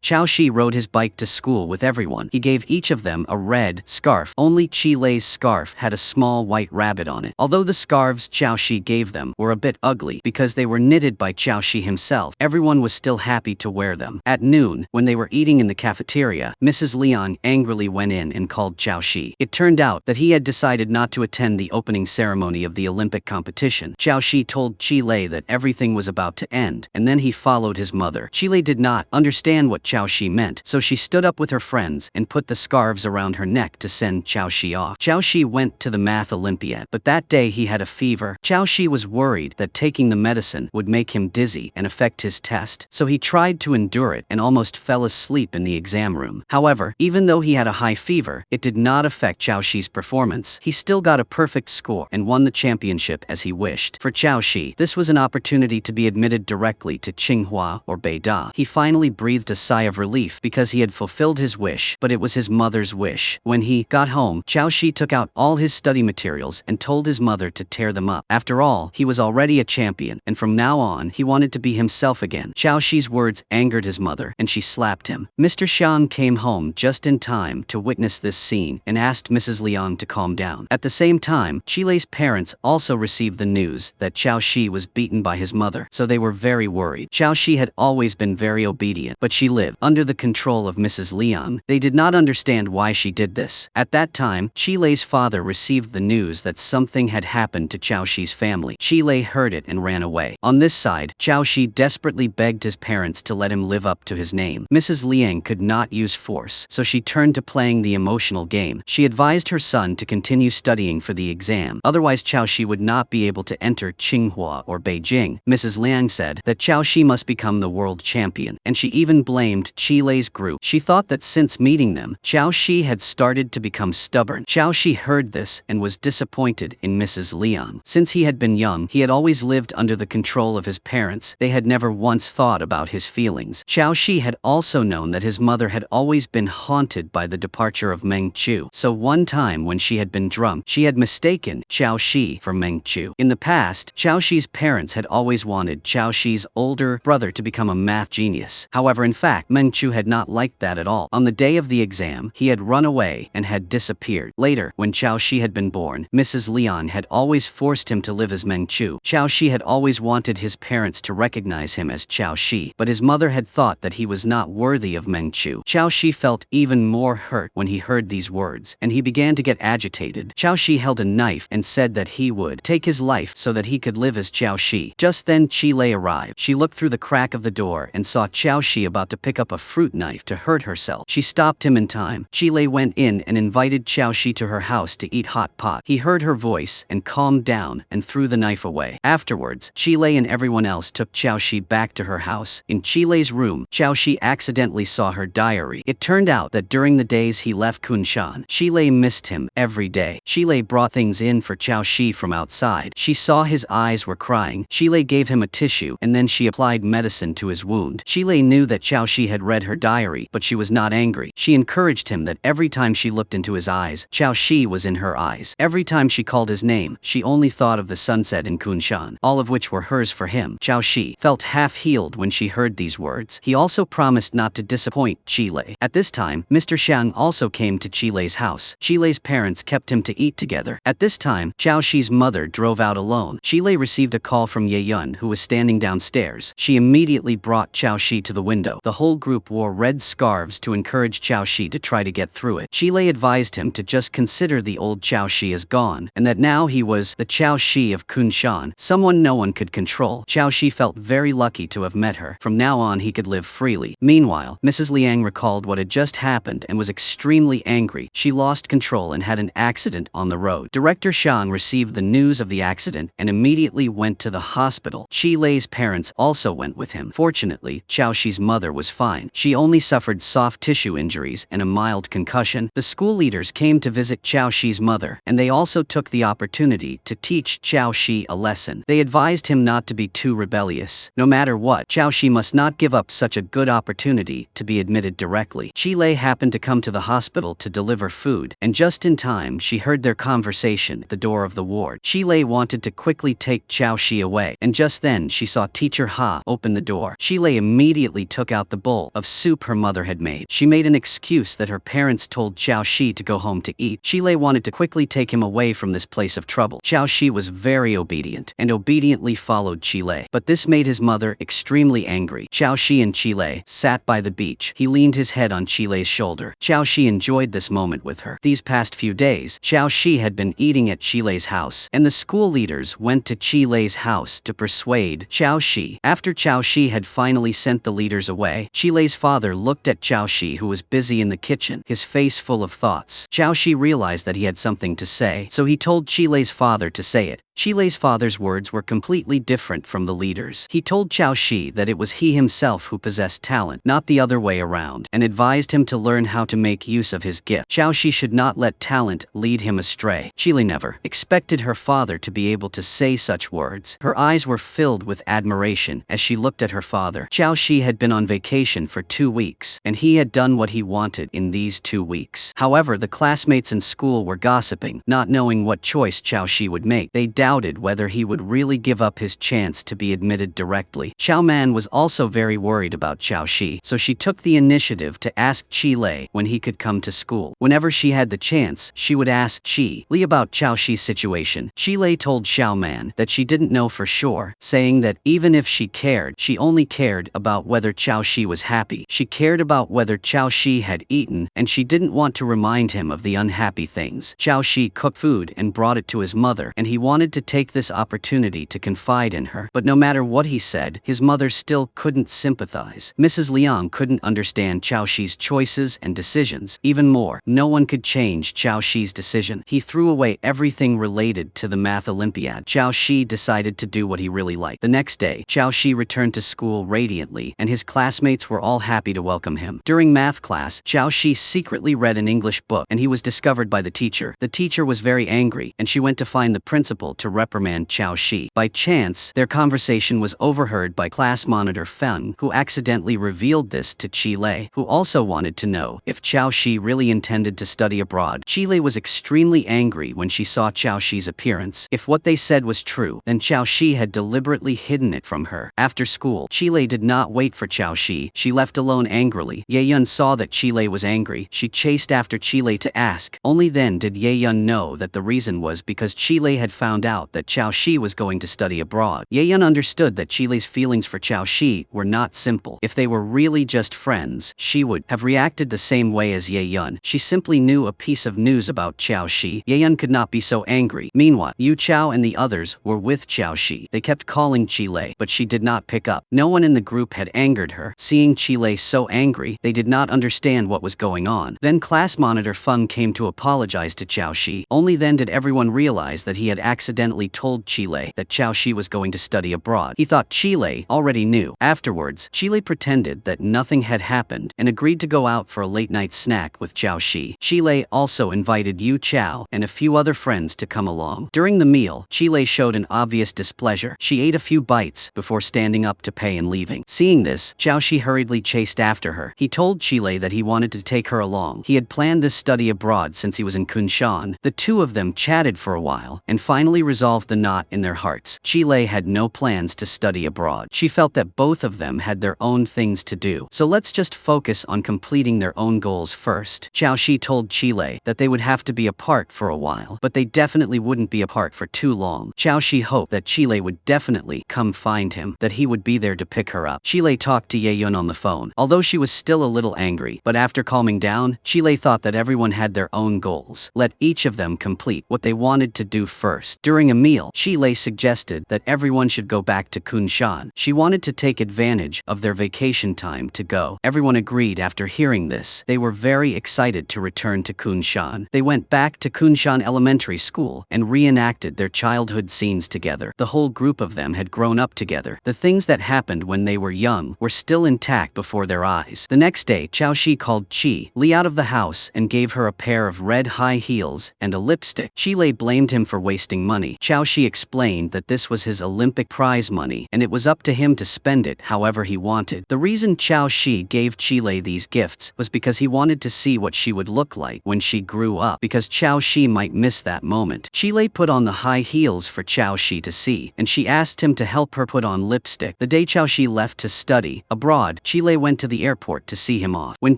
Qiao Shi rode his bike to school with everyone. He gave each of them a red scarf. Only Qi Lei's scarf had a small white rabbit on it. Although the scarves Qiao Shi gave them were a bit ugly because they were knitted by Qiao Shi himself, everyone was still happy to wear them. At noon, when they were eating in the cafeteria, Mrs. Liang angrily went in and called Qiao Shi. It turned out that he had decided not to attend the opening ceremony of the Olympic competition. Qiao Shi told Qi Lei that everything was about to end, and then he followed his mother. Qi Lei did not understand what Qiao Shi meant, so she stood up with her friends and put the scarves around her neck to send Qiao Shi off. Qiao Shi went to the math Olympiad, but that day he had a fever. Qiao Shi was worried that taking the medicine would make him dizzy and affect his test, so he tried to endure it and almost fell asleep in the exam room. However, even though he had a high fever, it did not affect Qiao Shi's performance. He still got a perfect score and won the championship as he wished. For Qiao Shi, this was an opportunity to be admitted directly to Tsinghua or Beida. He finally breathed a sigh of relief because he had fulfilled his wish, but it was his mother's wish. When he got home, Qiao Shi took out all his study materials and told his mother to tear them up. After all, he was already a champion, and from now on, he wanted to be himself again. Qiao Shi's words angered his mother, and she slapped him. Mr. Xiang came home just in time to witness this scene and asked Mrs. Liang to calm down. At the same time, Qi Lei's parents also received the news that Qiao Shi was beaten by his mother, so they were very worried. Qiao Shi had always been very obedient, but she lived under the control of Mrs. Liang. They did not understand why she did this. At that time, Qi Lei's father received the news that something had happened to Qiao Shi's family. Qi Lei heard it and ran away. On this side, Qiao Shi desperately begged his parents to let him live up to his name. Mrs. Liang could not use force, so she turned to playing the emotional game. She advised her son to continue studying for the exam, otherwise Qiao Shi would not be able to enter Tsinghua or Beijing. Mrs. Liang said that Qiao Shi must become the world champion, and she even blamed Qi Lei's group. She thought that since meeting them, Qiao Shi had started to become stubborn. Qiao Shi heard this and was disappointed in Mrs. Liang. Since he had been young, he had always lived under the control of his parents. They had never once thought about his feelings. Qiao Shi had also known that his mother had always been haunted by the departure of Meng Chu, so one time when she had been drunk, she had mistaken Qiao Shi for Meng Chu. In the past, Qiao Shi's parents had always wanted Qiao Shi's older brother to become a math genius. However, in fact, Meng Chu had not liked that at all. On the day of the exam, he had run away and had disappeared. Later, when Qiao Shi had been born, Mrs. Liang had always forced him to live as Meng Chu. Qiao Shi had always wanted his parents to recognize him as Qiao Shi, but his mother had thought that he was not worthy of Meng Chu. Qiao Shi felt even more hurt when he heard these words, and he began to get agitated. Qiao Shi held a knife and said that he would take his life so that he could live as Qiao Shi. Just then Qi Lei arrived. She looked through the crack of the door and saw Qiao Shi about to pick up a fruit knife to hurt herself. She stopped him in time. Qi Lei went in and invited Qiao Shi to her house to eat hot pot. He heard her voice and calmed down and threw the knife away. Afterwards, Qi Lei and everyone else took Qiao Shi back to her house. In Qi Lei's room, Qiao Shi accidentally saw her diary. It turned out that during the days he left Kunshan, Qi Lei missed him every day. Qi Lei brought things in for Qiao Shi from outside. She saw his eyes were crying. Qi Lei gave him a tissue and then she applied medicine to his wound. Qi Lei knew that Qiao Shi had read her diary, but she was not angry. She encouraged him that every time she looked into his eyes, Qiao Shi was in her eyes. Every time she called his name, she only thought of the sunset in Kunshan, all of which were hers for him. Qiao Shi felt half-healed when she heard these words. He also promised not to disappoint Qi Lei. At this time, Mr. Xiang also came to Qi Lei's house. Qi Lei's parents kept him to eat together. At this time, Qiao Shi's mother drove out alone. Qi Lei received a call from Ye Yun, who was standing downstairs. She immediately brought Qiao Shi to the window. The whole group wore red scarves to encourage Qiao Shi to try to get through it. Qi Lei advised him to just consider the old Qiao Shi as gone, and that now he was the Qiao Shi of Kunshan, someone no one could control. Qiao Shi felt very lucky to have met her. From now on he could live freely. Meanwhile, Mrs. Liang recalled what had just happened and was extremely angry. She lost control and had an accident on the road. Director Zhang received the news of the accident and immediately went to the hospital. Qi Lei's parents also went with him. Fortunately, Qiao Shi's mother was fine. She only suffered soft tissue injuries and a mild concussion. The school leaders came to visit Qiao Shi's mother, and they also took the opportunity to teach Qiao Shi a lesson. They advised him not to be too rebellious. No matter what, Qiao Shi must not give up such a good opportunity to be admitted directly. Qi Lei happened to come to the hospital to deliver food, and just in time she heard their conversation at the door of the ward. Chile wanted to quickly take Xiao Shi away, and just then she saw Teacher Ha open the door. Chile immediately took out the bowl of soup her mother had made. She made an excuse that her parents told Xiao Shi to go home to eat. Chile wanted to quickly take him away from this place of trouble. Xiao Shi was very obedient, and obediently followed Chile. But this made his mother extremely angry. Xiao Shi and Chile sat by the beach. He leaned his head on Chile's shoulder. Xiao Shi enjoyed this moment with her. These past few days, Xiao Shi had been eating at Chile's house, and the school leaders went to Chile's house to persuade Xiao Shi. After Xiao Shi had finally sent the leaders away, Chile's father looked at Xiao Shi, who was busy in the kitchen, his face full of thoughts. Xiao Shi realized that he had something to say, so he told Chile's father to say it. Chile's father's words were completely different from the leaders. He told Xiao Shi that it was he himself who possessed talent, not the other way around, and advised him to learn how to make use of his gift. Xiao Shi should not let talent lead him astray. Chile never expected her father to be able to say such words. Her eyes were filled with admiration as she looked at her father. Xiao Shi had been on vacation for 2 weeks, and he had done what he wanted in these 2 weeks. However, the classmates in school were gossiping, not knowing what choice Xiao Shi would make. They doubted whether he would really give up his chance to be admitted directly. Xiao Man was also very worried about Xiao Shi, so she took the initiative to ask Chile when he could come to school. Whenever she had the chance, she would ask Chile about Xiao Shi's situation. Chile told Xiao Man that she didn't know for sure, saying that even if she cared, she only cared about whether Xiao Shi was happy. She cared about whether Xiao Shi had eaten, and she didn't want to remind him of the unhappy things. Xiao Shi cooked food and brought it to his mother, and he wanted to take this opportunity to confide in her. But no matter what he said, his mother still couldn't sympathize. Mrs. Liang couldn't understand Xiao Shi's choices and decisions. Even more, no one could change Xiao Shi's decision. He threw away everything related to the math Olympiad. Xiao Shi decided to do what he really liked. The next day, Xiao Shi returned to school radiantly, and his classmates were all happy to welcome him. During math class, Xiao Shi secretly read an English book, and he was discovered by the teacher. The teacher was very angry, and she went to find the principal to reprimand Xiao Shi. By chance, their conversation was overheard by class monitor Feng, who accidentally revealed this to Chile, who also wanted to know if Xiao Shi really intended to study abroad. Chile was extremely angry when she saw Xiao Shi's appearance. If what they said was true, then Xiao Shi had deliberately hidden it from her. After school, Chile did not wait for Xiao Shi. She left alone angrily. Ye Yun saw that Chile was angry. She chased after Chile to ask. Only then did Ye Yun know that the reason was because Chile had found out that Xiao Shi was going to study abroad. Ye Yun understood that Chile's feelings for Xiao Shi were not simple. If they were really just friends, she would have reacted the same way as Ye Yun. She simply knew a piece of news about Xiao Shi. Ye Yun could not be so angry. Meanwhile, Yu Chao and the others were with Xiao Shi. They kept calling Chile, but she did not pick up. No one in the group had angered her. Seeing Chile so angry, they did not understand what was going on. Then class monitor Feng came to apologize to Xiao Shi. Only then did everyone realize that he had accidentally told Chile that Xiao Shi was going to study abroad. He thought Chile already knew. Afterwards, Chile pretended that nothing had happened and agreed to go out for a late-night snack with Xiao Shi. Chile also invited Yu Chao and a few other friends to come along. During the meal, Chile showed an obvious displeasure. She ate a few bites before standing up to pay and leaving. Seeing this, Xiao Shi hurriedly chased after her. He told Chile that he wanted to take her along. He had planned this study abroad since he was in Kunshan. The two of them chatted for a while and finally resolved the knot in their hearts. Chile had no plans to study abroad. She felt that both of them had their own things to do. So let's just focus on completing their own goals first. Xiao Shi told Chile that they would have to be apart for a while, but they definitely wouldn't be apart for too long. Xiao Shi hoped that Chile would definitely come find him, that he would be there to pick her up. Chile talked to Ye Yun on the phone, although she was still a little angry, but after calming down, Chile thought that everyone had their own goals. Let each of them complete what they wanted to do first. During a meal, Chile suggested that everyone should go back to Kunshan. She wanted to take advantage of their vacation time to go. Everyone agreed after hearing this. They were very excited to return to Kunshan. They went back to Kunshan Elementary School and reenacted their childhood scenes together. The whole group of them had grown up together. The things that happened when they were young were still intact before their eyes. The next day, Xiao Shi called Chi Li out of the house and gave her a pair of red high heels and a lipstick. Chile blamed him for wasting money. Xiao Shi explained that this was his Olympic prize money and it was up to him to spend it however he wanted. The reason Xiao Shi gave Chile these gifts was because he wanted to see what she would look look like when she grew up because Qiao Shi might miss that moment. Qilei put on the high heels for Qiao Shi to see, and she asked him to help her put on lipstick. The day Qiao Shi left to study abroad, Qilei went to the airport to see him off. When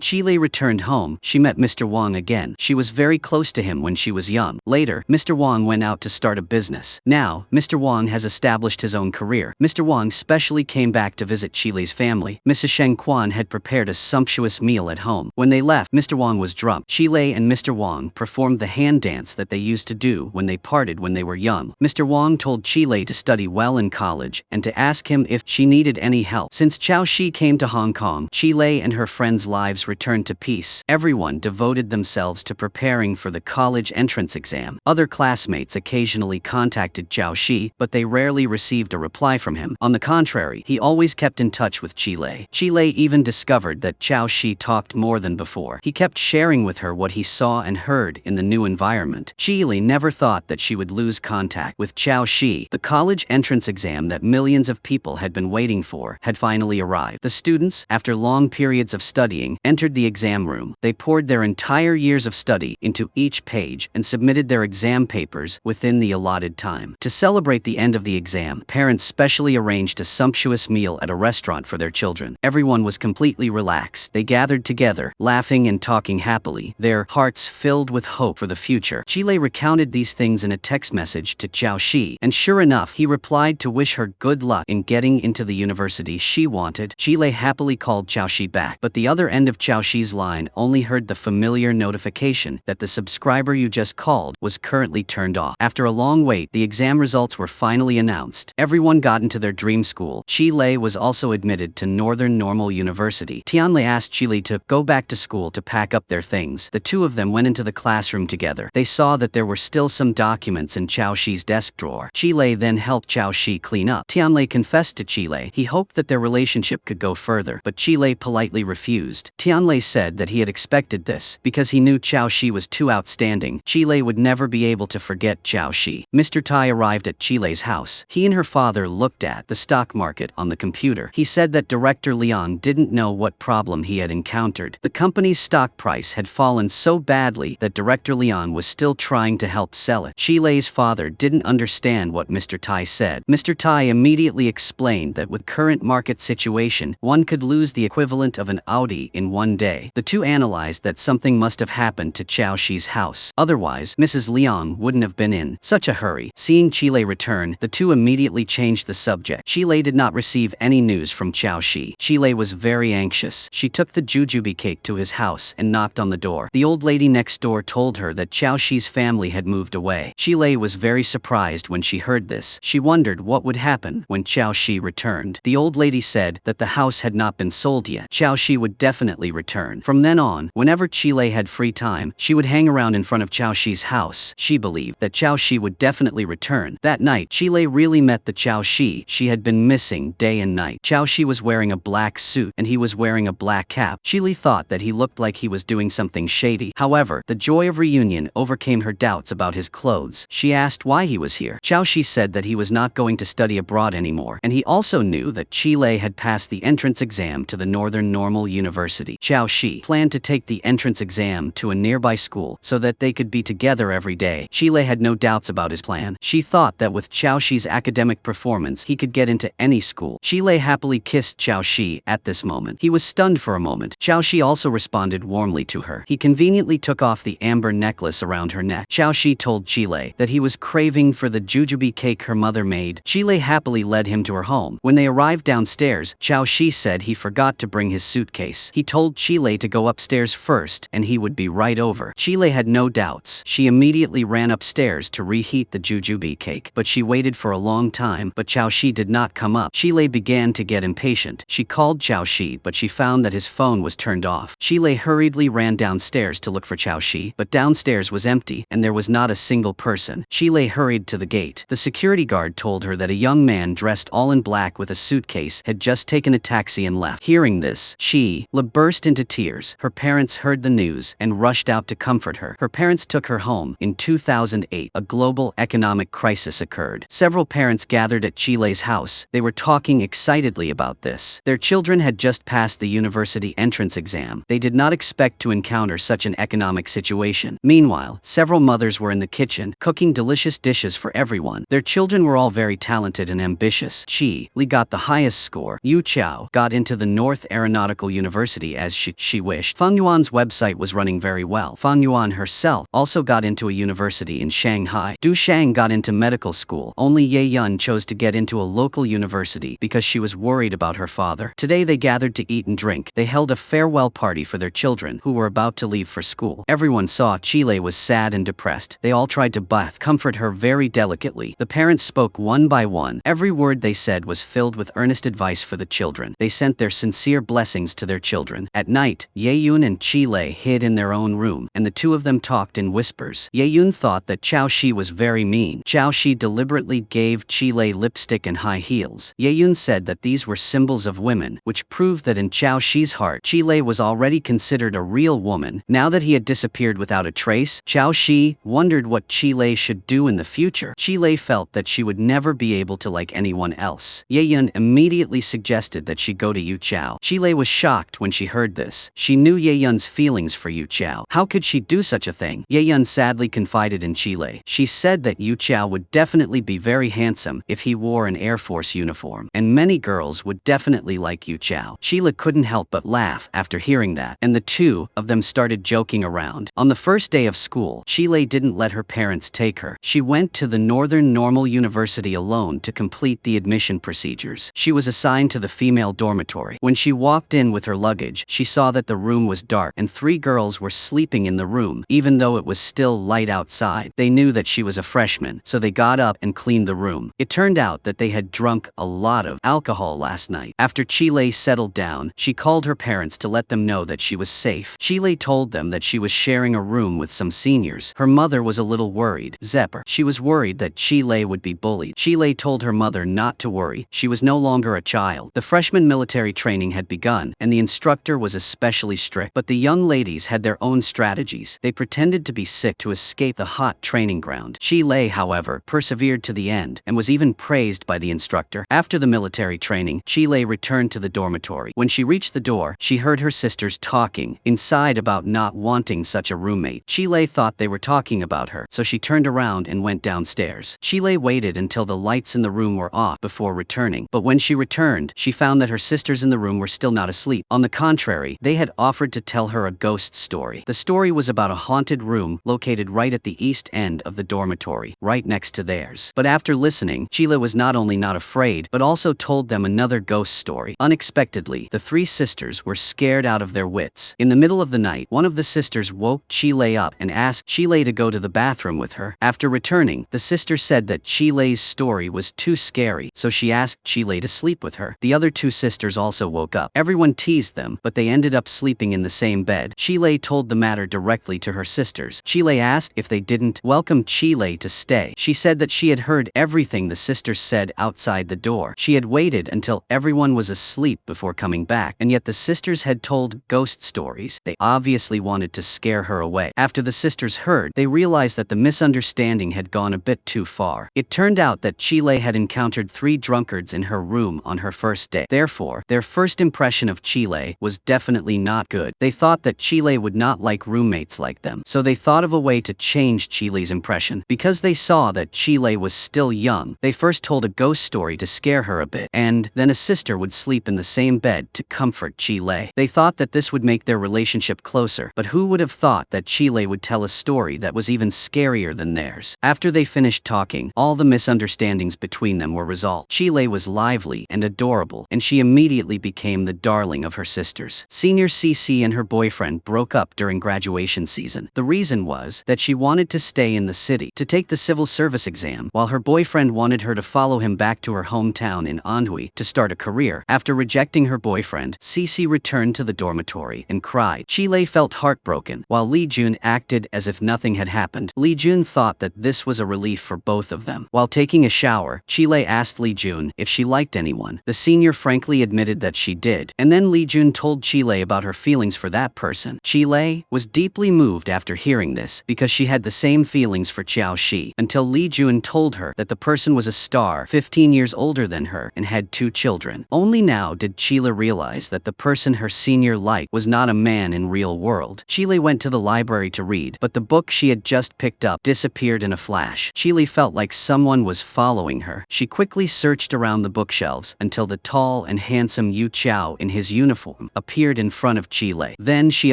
Qilei returned home, she met Mr. Wang again. She was very close to him when she was young. Later, Mr. Wang went out to start a business. Now, Mr. Wang has established his own career. Mr. Wang specially came back to visit Qilei's family. Mrs. Sheng Quan had prepared a sumptuous meal at home. When they left, Mr. Wang was drunk. Qilei and Mr. Wang performed the hand dance that they used to do when they parted when they were young. Mr. Wang told Qilei to study well in college and to ask him if she needed any help. Since Qiao Shi came to Hong Kong, Qilei and her friends' lives returned to peace. Everyone devoted themselves to preparing for the college entrance exam. Other classmates occasionally contacted Qiao Shi, but they rarely received a reply from him. On the contrary, he always kept in touch with Qilei. Qilei even discovered that Qiao Shi talked more than before. He kept sharing with her what he saw and heard in the new environment. Qilei never thought that she would lose contact with Qiao Shi. The college entrance exam that millions of people had been waiting for had finally arrived. The students, after long periods of studying, entered the exam room. They poured their entire years of study into each page and submitted their exam papers within the allotted time. To celebrate the end of the exam, parents specially arranged a sumptuous meal at a restaurant for their children. Everyone was completely relaxed. They gathered together, laughing and talking happily, their hearts filled with hope for the future. Qilei recounted these things in a text message to Qiao Shi, and sure enough, he replied to wish her good luck in getting into the university she wanted. Qilei happily called Qiao Shi back, but the other end of Qiao Shi's line only heard the familiar notification that the subscriber you just called was currently turned off. After a long wait, the exam results were finally announced. Everyone got into their dream school. Qilei was also admitted to Northern Normal University. Tianlei asked Qilei to go back to school to pack up their things. The two of them went into the classroom together. They saw that there were still some documents in Qiao Shi's desk drawer. Qilei then helped Qiao Shi clean up. Tianlei confessed to Qilei he hoped that their relationship could go further, but Qilei politely refused. Tianlei said that he had expected this because he knew Qiao Shi was too outstanding. Qilei would never be able to forget Qiao Shi. Mr. Tai arrived at Qilei's house. He and her father looked at the stock market on the computer. He said that Director Liang didn't know what problem he had encountered. The company's stock price had fallen so badly that Director Liang was still trying to help sell it. Qilei's father didn't understand what Mr. Tai said. Mr. Tai immediately explained that with current market situation, one could lose the equivalent of an Audi in one day. The two analyzed that something must have happened to Qiao Shi's house. Otherwise, Mrs. Liang wouldn't have been in such a hurry. Seeing Qilei return, the two immediately changed the subject. Qilei did not receive any news from Qiao Shi. Qilei was very anxious. She took the jujube cake to his house and knocked on the door. The old lady next door told her that Qiao Shi's family had moved away. Qilei was very surprised when she heard this. She wondered what would happen when Qiao Shi returned. The old lady said that the house had not been sold yet. Qiao Shi would definitely return. From then on, whenever Qilei had free time, she would hang around in front of Qiao Shi's house. She believed that Qiao Shi would definitely return. That night, Qilei really met the Qiao Shi she had been missing day and night. Qiao Shi was wearing a black suit and he was wearing a black cap. Qilei thought that he looked like he was doing something shady. However, the joy of reunion overcame her doubts about his clothes. She asked why he was here. Qiao Shi said that he was not going to study abroad anymore, and he also knew that Qilei had passed the entrance exam to the Northern Normal University. Qiao Shi planned to take the entrance exam to a nearby school so that they could be together every day. Qilei had no doubts about his plan. She thought that with Qiao Shi's academic performance, he could get into any school. Qilei happily kissed Qiao Shi at this moment. He was stunned for a moment. Qiao Shi also responded warmly to her. He conveniently took off the amber necklace around her neck. Qiao Shi told Qilei that he was craving for the jujube cake her mother made. Qilei happily led him to her home. When they arrived downstairs, Qiao Shi said he forgot to bring his suitcase. He told Qilei to go upstairs first and he would be right over. Qilei had no doubts. She immediately ran upstairs to reheat the jujube cake, but she waited for a long time, but Qiao Shi did not come up. Qilei began to get impatient. She called Qiao Shi, but she found that his phone was turned off. Qilei hurriedly ran downstairs to look for Qiao Shi, but downstairs was empty, and there was not a single person. Qilei hurried to the gate. The security guard told her that a young man dressed all in black with a suitcase had just taken a taxi and left. Hearing this, Qilei burst into tears. Her parents heard the news and rushed out to comfort her. Her parents took her home. In 2008, a global economic crisis occurred. Several parents gathered at Qilei's house. They were talking excitedly about this. Their children had just passed the university entrance exam. They did not expect to encounter such an economic situation. Meanwhile, several mothers were in the kitchen, cooking delicious dishes for everyone. Their children were all very talented and ambitious. Qi Li got the highest score. Yu Chao got into the North Aeronautical University as she wished. Fang Yuan's website was running very well. Fang Yuan herself also got into a university in Shanghai. Du Shang got into medical school. Only Ye Yun chose to get into a local university because she was worried about her father. Today they gathered to eat and drink. They held a farewell party for their children who were about to leave for school. Everyone saw Chile was sad and depressed. They all tried to comfort her very delicately. The parents spoke one by one. Every word they said was filled with earnest advice for the children. They sent their sincere blessings to their children. At night, Ye Yun and Chile hid in their own room, and the two of them talked in whispers. Ye Yun thought that Chao Shi was very mean. Chao Shi deliberately gave Chile lipstick and high heels. Ye Yun said that these were symbols of women, which proved that in Chao Shi's heart, Chile was already considered a real woman. Now that he had disappeared without a trace, Chao Shi wondered what Chile should do in the future. Chile felt that she would never be able to like anyone else. Ye Yun immediately suggested that she go to Yu Chao. Chile was shocked when she heard this. She knew Ye Yun's feelings for Yu Chao. How could she do such a thing? Ye Yun sadly confided in Chile. She said that Yu Chao would definitely be very handsome if he wore an Air Force uniform, and many girls would definitely like Yu Chao. Chile couldn't help but laugh after hearing that, and the two of them started joking around. On the first day of school, Chile didn't let her parents take her. She went to the Northern Normal University alone to complete the admission procedures. She was assigned to the female dormitory. When she walked in with her luggage, she saw that the room was dark and 3 girls were sleeping in the room, even though it was still light outside. They knew that she was a freshman, so they got up and cleaned the room. It turned out that they had drunk a lot of alcohol last night. After Chile settled down, she called her parents to let them know that she was safe. Chile told them that she was sharing a room with some seniors. Her mother was a little worried. Zepper. She was worried that Chile would be bullied. Chile told her mother not to worry. She was no longer a child. The freshman military training had begun, and the instructor was especially strict. But the young ladies had their own strategies. They pretended to be sick to escape the hot training ground. Chile, however, persevered to the end, and was even praised by the instructor. After the military training, Chile returned to the dormitory. When she reached the door, she heard her sisters talking inside about not wanting such a roommate. Chile thought they were talking about her, so she turned around and went downstairs. Chile waited until the lights in the room were off before returning, but when she returned, she found that her sisters in the room were still not asleep. On the contrary, they had offered to tell her a ghost story. The story was about a haunted room located right at the east end of the dormitory, right next to theirs. But after listening, Chile was not only not afraid, but also told them another ghost story. Unexpectedly, the 3 sisters were scared out of their wits. In the middle of the night, one of the sisters woke Chile up and asked Chile to go to the bathroom with her. After returning, the sister said that Chile's story was too scary, so she asked Chile to sleep with her. The other 2 sisters also woke up. Everyone teased them, but they ended up sleeping in the same bed. Chile told the matter directly to her sisters. Chile asked if they didn't welcome Chile to stay. She said that she had heard everything the sisters said outside the door. She had waited until everyone was asleep before coming back, and yet the sisters had told ghost stories. They obviously wanted to scare her away. After the sisters heard, they realized that the misunderstanding had gone a bit too far. It turned out that Chile had encountered 3 drunkards in her room on her first day. Therefore, their first impression of Chile was definitely not good. They thought that Chile would not like roommates like them, so they thought of a way to change Chile's impression. Because they saw that Chile was still young, they first told a ghost story to scare her a bit, and then a sister would sleep in the same bed to comfort Chile. They thought that this would make their relationship closer, but who would have thought that Chile would tell a story that was even scarier than theirs? After they finished talking, all the misunderstandings between them were resolved. Chile was lively and adorable, and she immediately became the darling of her sisters. Senior Cece and her boyfriend broke up during graduation season. The reason was that she wanted to stay in the city to take the civil service exam, while her boyfriend wanted her to follow him back to her hometown in Anhui to start a career. After rejecting her boyfriend, Cece returned to the dormitory and cried. Chile felt heartbroken, while Li Jun acted as if nothing had happened. Li Jun thought that this was a relief for both of them. While taking a shower, Chile asked Li Jun if she liked anyone. The senior frankly admitted that she did, and then Li Jun told Chile about her feelings for that person. Chile was deeply moved after hearing this, because she had the same feelings for Chao Shi, until Li Jun told her that the person was a star 15 years older than her and had 2 children. Only now did Chile realize that the person her senior liked was not a man in real world. world. Chile went to the library to read, but the book she had just picked up disappeared in a flash. Chile felt like someone was following her. She quickly searched around the bookshelves until the tall and handsome Yu Chao in his uniform appeared in front of Chile. Then she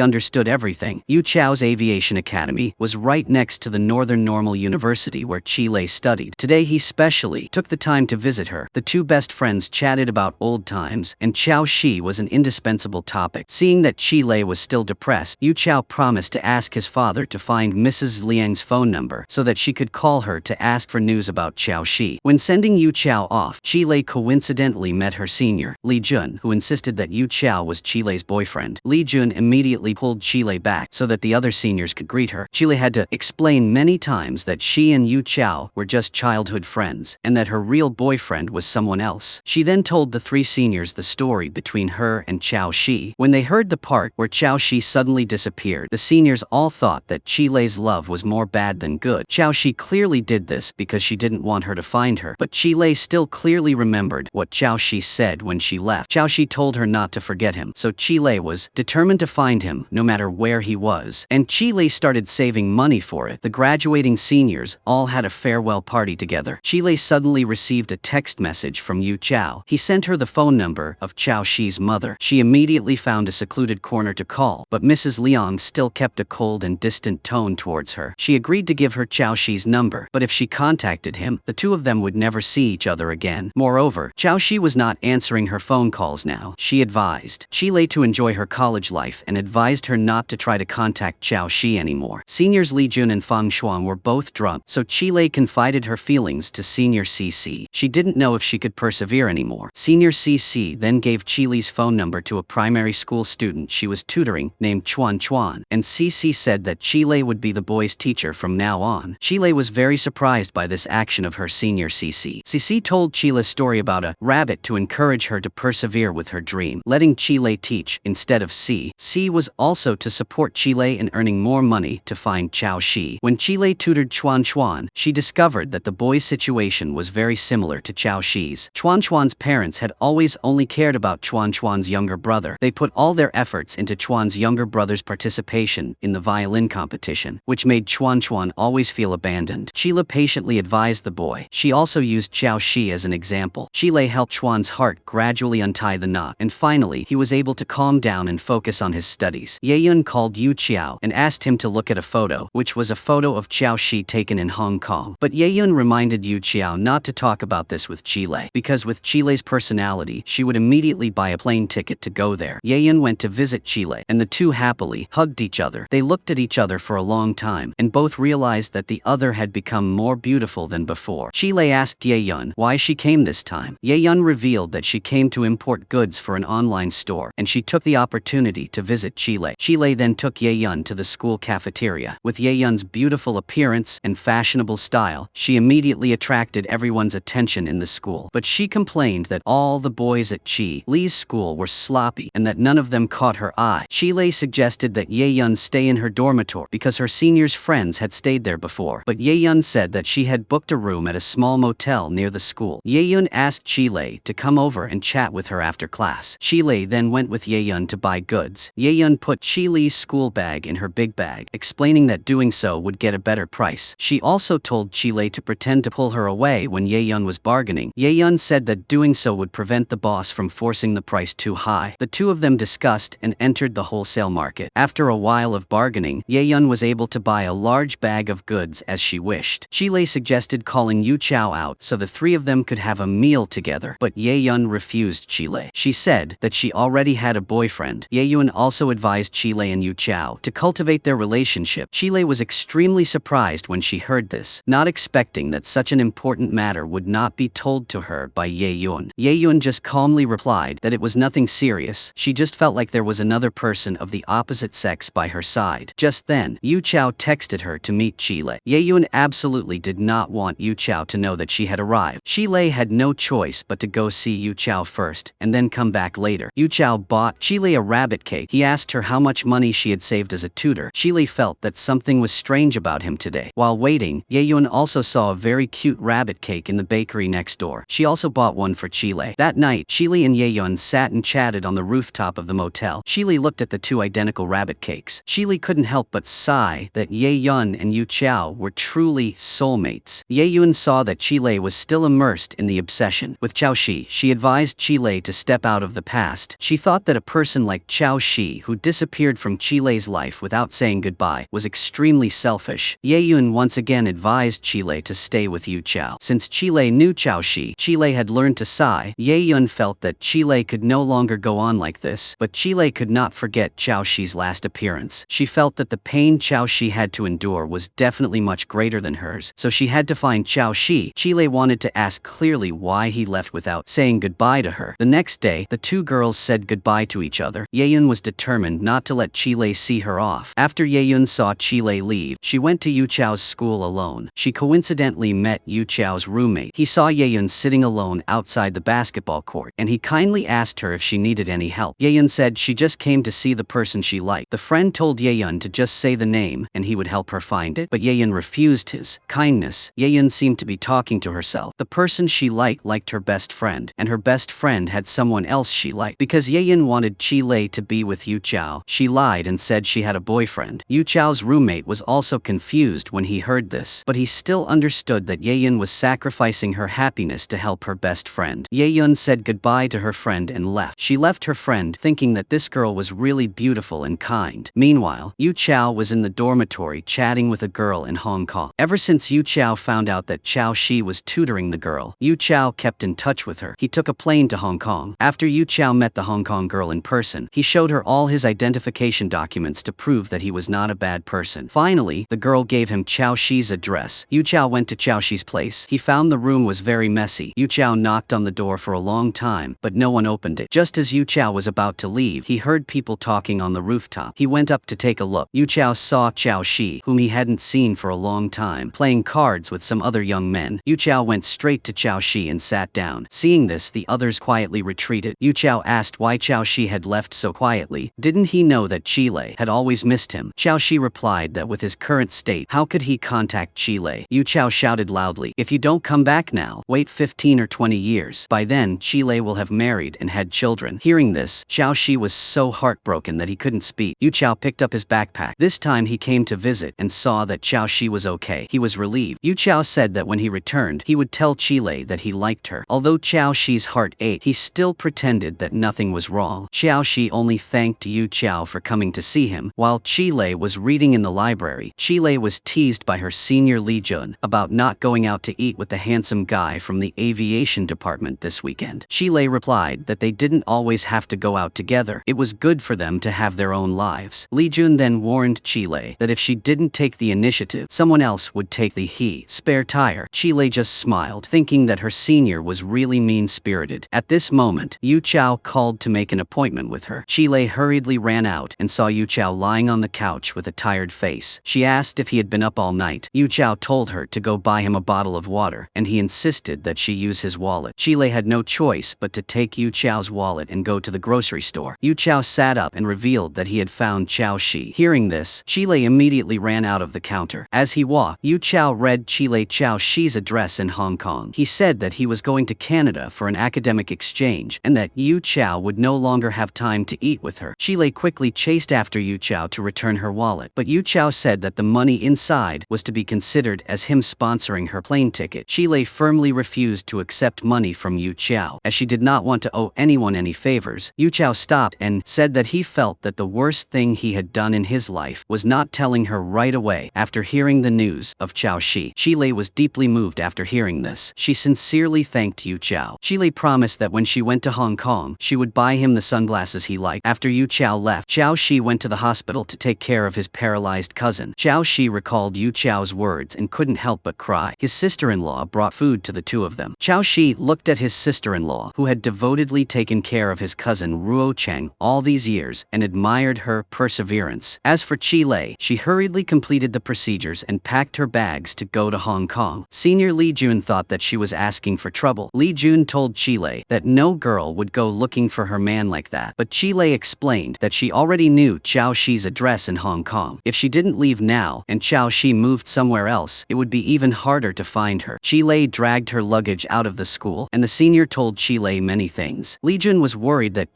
understood everything. Yu Chao's aviation academy was right next to the Northern Normal University where Chile studied. Today he specially took the time to visit her. The two best friends chatted about old times, and Chao Shi was an indispensable topic. Seeing that Chile was still depressed, Yu Chao promised to ask his father to find Mrs. Liang's phone number so that she could call her to ask for news about Chao Shi. When sending Yu Chao off, Chile coincidentally met her senior, Li Jun, who insisted that Yu Chao was Chile's boyfriend. Li Jun immediately pulled Chile back so that the other seniors could greet her. Chile had to explain many times that she and Yu Chao were just childhood friends, and that her real boyfriend was someone else. She then told the three seniors the story between her and Chao Shi. When they heard the part where Chao Shi suddenly disappeared, the seniors all thought that Chile's love was more bad than good. Chao Shi clearly did this because she didn't want her to find her, but Chile still clearly remembered what Chao Shi said when she left. Chao Shi told her not to forget him, so Chile was determined to find him no matter where he was, and Chile started saving money for it. The graduating seniors all had a farewell party together. Chile suddenly received a text message from Yu Chao. He sent her the phone number of Chao Shi's mother. She immediately found a secluded corner to call, but Mrs. Liang still kept a cold and distant tone towards her. She agreed to give her Chao Shi's number, but if she contacted him, the two of them would never see each other again. Moreover, Chao Shi was not answering her phone calls now. She advised Chile to enjoy her college life and advised her not to try to contact Chao Shi anymore. Seniors Li Jun and Fang Shuang were both drunk, so Chile confided her feelings to Senior CC. She didn't know if she could persevere anymore. Senior CC then gave Chile's phone number to a primary school student she was tutoring named Chuan Chuan, and CC said that Chile would be the boy's teacher from now on. Chile was very surprised by this action of her senior CC. CC told Chile's story about a rabbit to encourage her to persevere with her dream, letting Chile teach instead of C. C was also to support Chile in earning more money to find Chao Shi. When Chile tutored Chuan Chuan, she discovered that the boy's situation was very similar to Chao Shi's. Chuan Chuan's parents had always only cared about Chuan Chuan's younger brother. They put all their efforts into Chuan's younger brother's participation in the violin competition, which made Chuan Chuan always feel abandoned. Chile patiently advised the boy. She also used Chao Shi as an example. Chile helped Chuan's heart gradually untie the knot, and finally he was able to calm down and focus on his studies. Yeyun called Yu Chao and asked him to look at a photo, which was a photo of Chao Shi taken in Hong Kong. But Yeyun reminded Yu Chao not to talk about this with Chile, because with Chile's personality, she would immediately buy a plane ticket to go there. Yeyun went to visit Chile, and the two happily hugged each other. They looked at each other for a long time, and both realized that the other had become more beautiful than before. Chile asked Yeyun why she came this time. Yeyun revealed that she came to import goods for an online store, and she took the opportunity to visit Chile. Chile then took Yeyun to the school cafeteria. With Yeyun's beautiful appearance and fashionable style, she immediately attracted everyone's attention in the school. But she complained that all the boys at Chi Li's school were sloppy and that none of them caught her eye. Chile suggested that Yeyun stay in her dormitory because her seniors' friends had stayed there before, but Yeyun said that she had booked a room at a small motel near the school. Yeyun asked Chile to come over and chat with her after class. Chile then went with Yeyun to buy goods. Yeyun put Li's school bag in her big bag, explaining that doing so would get a better price. She also told Chile to pretend to pull her away when Yeyun was bargaining. Yeyun said that doing so would prevent the boss from forcing the price too high. The two of them discussed and entered the wholesale market. After a while of bargaining, Yeyun was able to buy a large bag of goods as she wished. Chile suggested calling Yu Chao out so the three of them could have a meal together, but Yeyun refused Chile. She said that she already had a boyfriend. Yeyun also advised Chile and Yu Chao to cultivate their relationship. Chile was extremely surprised when she heard this, not expecting that such an important matter would not be told to her by Yeyun. Yeyun just calmly replied that it was nothing serious. She just felt like there was another person of the opposite sex by her side. Just then, Yu Chao texted her to meet Chile. Yeyun absolutely did not want Yu Chao to know that she had arrived. Chile had no choice but to go see Yu Chao first and then come back later. Yu Chao bought Chile a rabbit cake. He asked her how much money she had saved as a tutor. Chile felt that something was strange about him today. While waiting, Yeyun also saw a very cute rabbit cake in the bakery next door. She also bought one for Chile. That night, Chile and Yeyun sat and chatted on the rooftop of the motel. Chile looked at the two identical identical rabbit cakes. Qili couldn't help but sigh that Ye Yun and Yu Chao were truly soulmates. Ye Yun saw that Qili was still immersed in the obsession with Chao Shi. She advised Qili to step out of the past. She thought that a person like Chao Shi, who disappeared from Qili's life without saying goodbye, was extremely selfish. Ye Yun once again advised Qili to stay with Yu Chao. Since Qili knew Chao Shi, Qili had learned to sigh. Ye Yun felt that Qili could no longer go on like this, but Qili could not forget Chao Shi's last appearance. She felt that the pain Chao Shi had to endure was definitely much greater than hers, so she had to find Chao Shi. Qili wanted to ask clearly why he left without saying goodbye to her. The next day, the two girls said goodbye to each other. Ye Yun was determined not to let Qili see her off. After Ye Yun saw Qili leave, she went to Yu Chao's school alone. She coincidentally met Yu Chao's roommate. He saw Ye Yun sitting alone outside the basketball court, and he kindly asked her if she needed any help. Ye Yun said she just came to see the person she liked. The friend told Ye Yun to just say the name and he would help her find it, but Ye Yun refused his kindness. Ye Yun seemed to be talking to herself. The person she liked her best friend, and her best friend had someone else she liked. Because Ye Yun wanted Qili to be with Yu Chao, she lied and said she had a boyfriend. Yu Chao's roommate was also confused when he heard this, but he still understood that Ye Yun was sacrificing her happiness to help her best friend. Ye Yun said goodbye to her friend and left. She left her friend thinking that this girl was really beautiful and kind. Meanwhile, Yu Chao was in the dormitory chatting with a girl in Hong Kong. Ever since Yu Chao found out that Chao Shi was tutoring the girl, Yu Chao kept in touch with her. He took a plane to Hong Kong. After Yu Chao met the Hong Kong girl in person, he showed her all his identification documents to prove that he was not a bad person. Finally, the girl gave him Chao Shi's address. Yu Chao went to Chao Shi's place. He found the room was very messy. Yu Chao knocked on the door for a long time, but no one opened it. Just as Yu Chao was about to leave, he heard people talking on the rooftop. He went up to take a look. Yu Chao saw Chao Shi, whom he hadn't seen for a long time, playing cards with some other young men. Yu Chao went straight to Chao Shi and sat down. Seeing this, the others quietly retreated. Yu Chao asked why Chao Shi had left so quietly. Didn't he know that Qili had always missed him? Chao Shi replied that with his current state, how could he contact Qili? Yu Chao shouted loudly, if you don't come back now, wait 15 or 20 years. By then, Qili will have married and had children. Hearing this, Chao Shi was so heartbroken that he couldn't speak. Yu Chao picked up his backpack. This time he came to visit and saw that Chao Shi was okay. He was relieved. Yu Chao said that when he returned, he would tell Qili that he liked her. Although Chao Shi's heart ached, he still pretended that nothing was wrong. Chao Shi only thanked Yu Chao for coming to see him. While Qili was reading in the library, Qili was teased by her senior Li Jun about not going out to eat with the handsome guy from the aviation department this weekend. Qili replied that they didn't always have to go out together. It was good for them to have their own lives. Li Jun then warned Qili that if she didn't take the initiative, someone else would take the spare tire. Qili just smiled, thinking that her senior was really mean-spirited. At this moment, Yu Chao called to make an appointment with her. Qili hurriedly ran out and saw Yu Chao lying on the couch with a tired face. She asked if he had been up all night. Yu Chao told her to go buy him a bottle of water, and he insisted that she use his wallet. Qili had no choice but to take Yu Chao's wallet and go to the grocery store. Yu Chao sat up and revealed that he had found Chao Shi. Hearing this, Qili immediately ran out of the counter. As he walked, Yu Chao read Qili Chao Shi's address in Hong Kong. He said that he was going to Canada for an academic exchange, and that Yu Chao would no longer have time to eat with her. Qili quickly chased after Yu Chao to return her wallet, but Yu Chao said that the money inside was to be considered as him sponsoring her plane ticket. Qili firmly refused to accept money from Yu Chao, as she did not want to owe anyone any favors. Yu Chao stopped and said that he felt that the worst thing he had done in his life was not telling her right away after hearing the news of Chao Shi. Qili was deeply moved after hearing this. She sincerely thanked Yu Chao. Qili promised that when she went to Hong Kong, she would buy him the sunglasses he liked. After Yu Chao left, Chao Shi went to the hospital to take care of his paralyzed cousin. Chao Shi recalled Yu Chao's words and couldn't help but cry. His sister-in-law brought food to the two of them. Chao Shi looked at his sister-in-law, who had devotedly taken care of his cousin Ruo Cheng all these years, and admired her perseverance. As for Qili, she hurriedly completed the procedures and packed her bags to go to Hong Kong. Senior Li Jun thought that she was asking for trouble. Li Jun told Qili that no girl would go looking for her man like that, but Qili explained that she already knew Chao Shi's address in Hong Kong. If she didn't leave now and Chao Shi moved somewhere else, it would be even harder to find her. Qili dragged her luggage out of the school, and the senior told Qili many things. Li Jun was worried that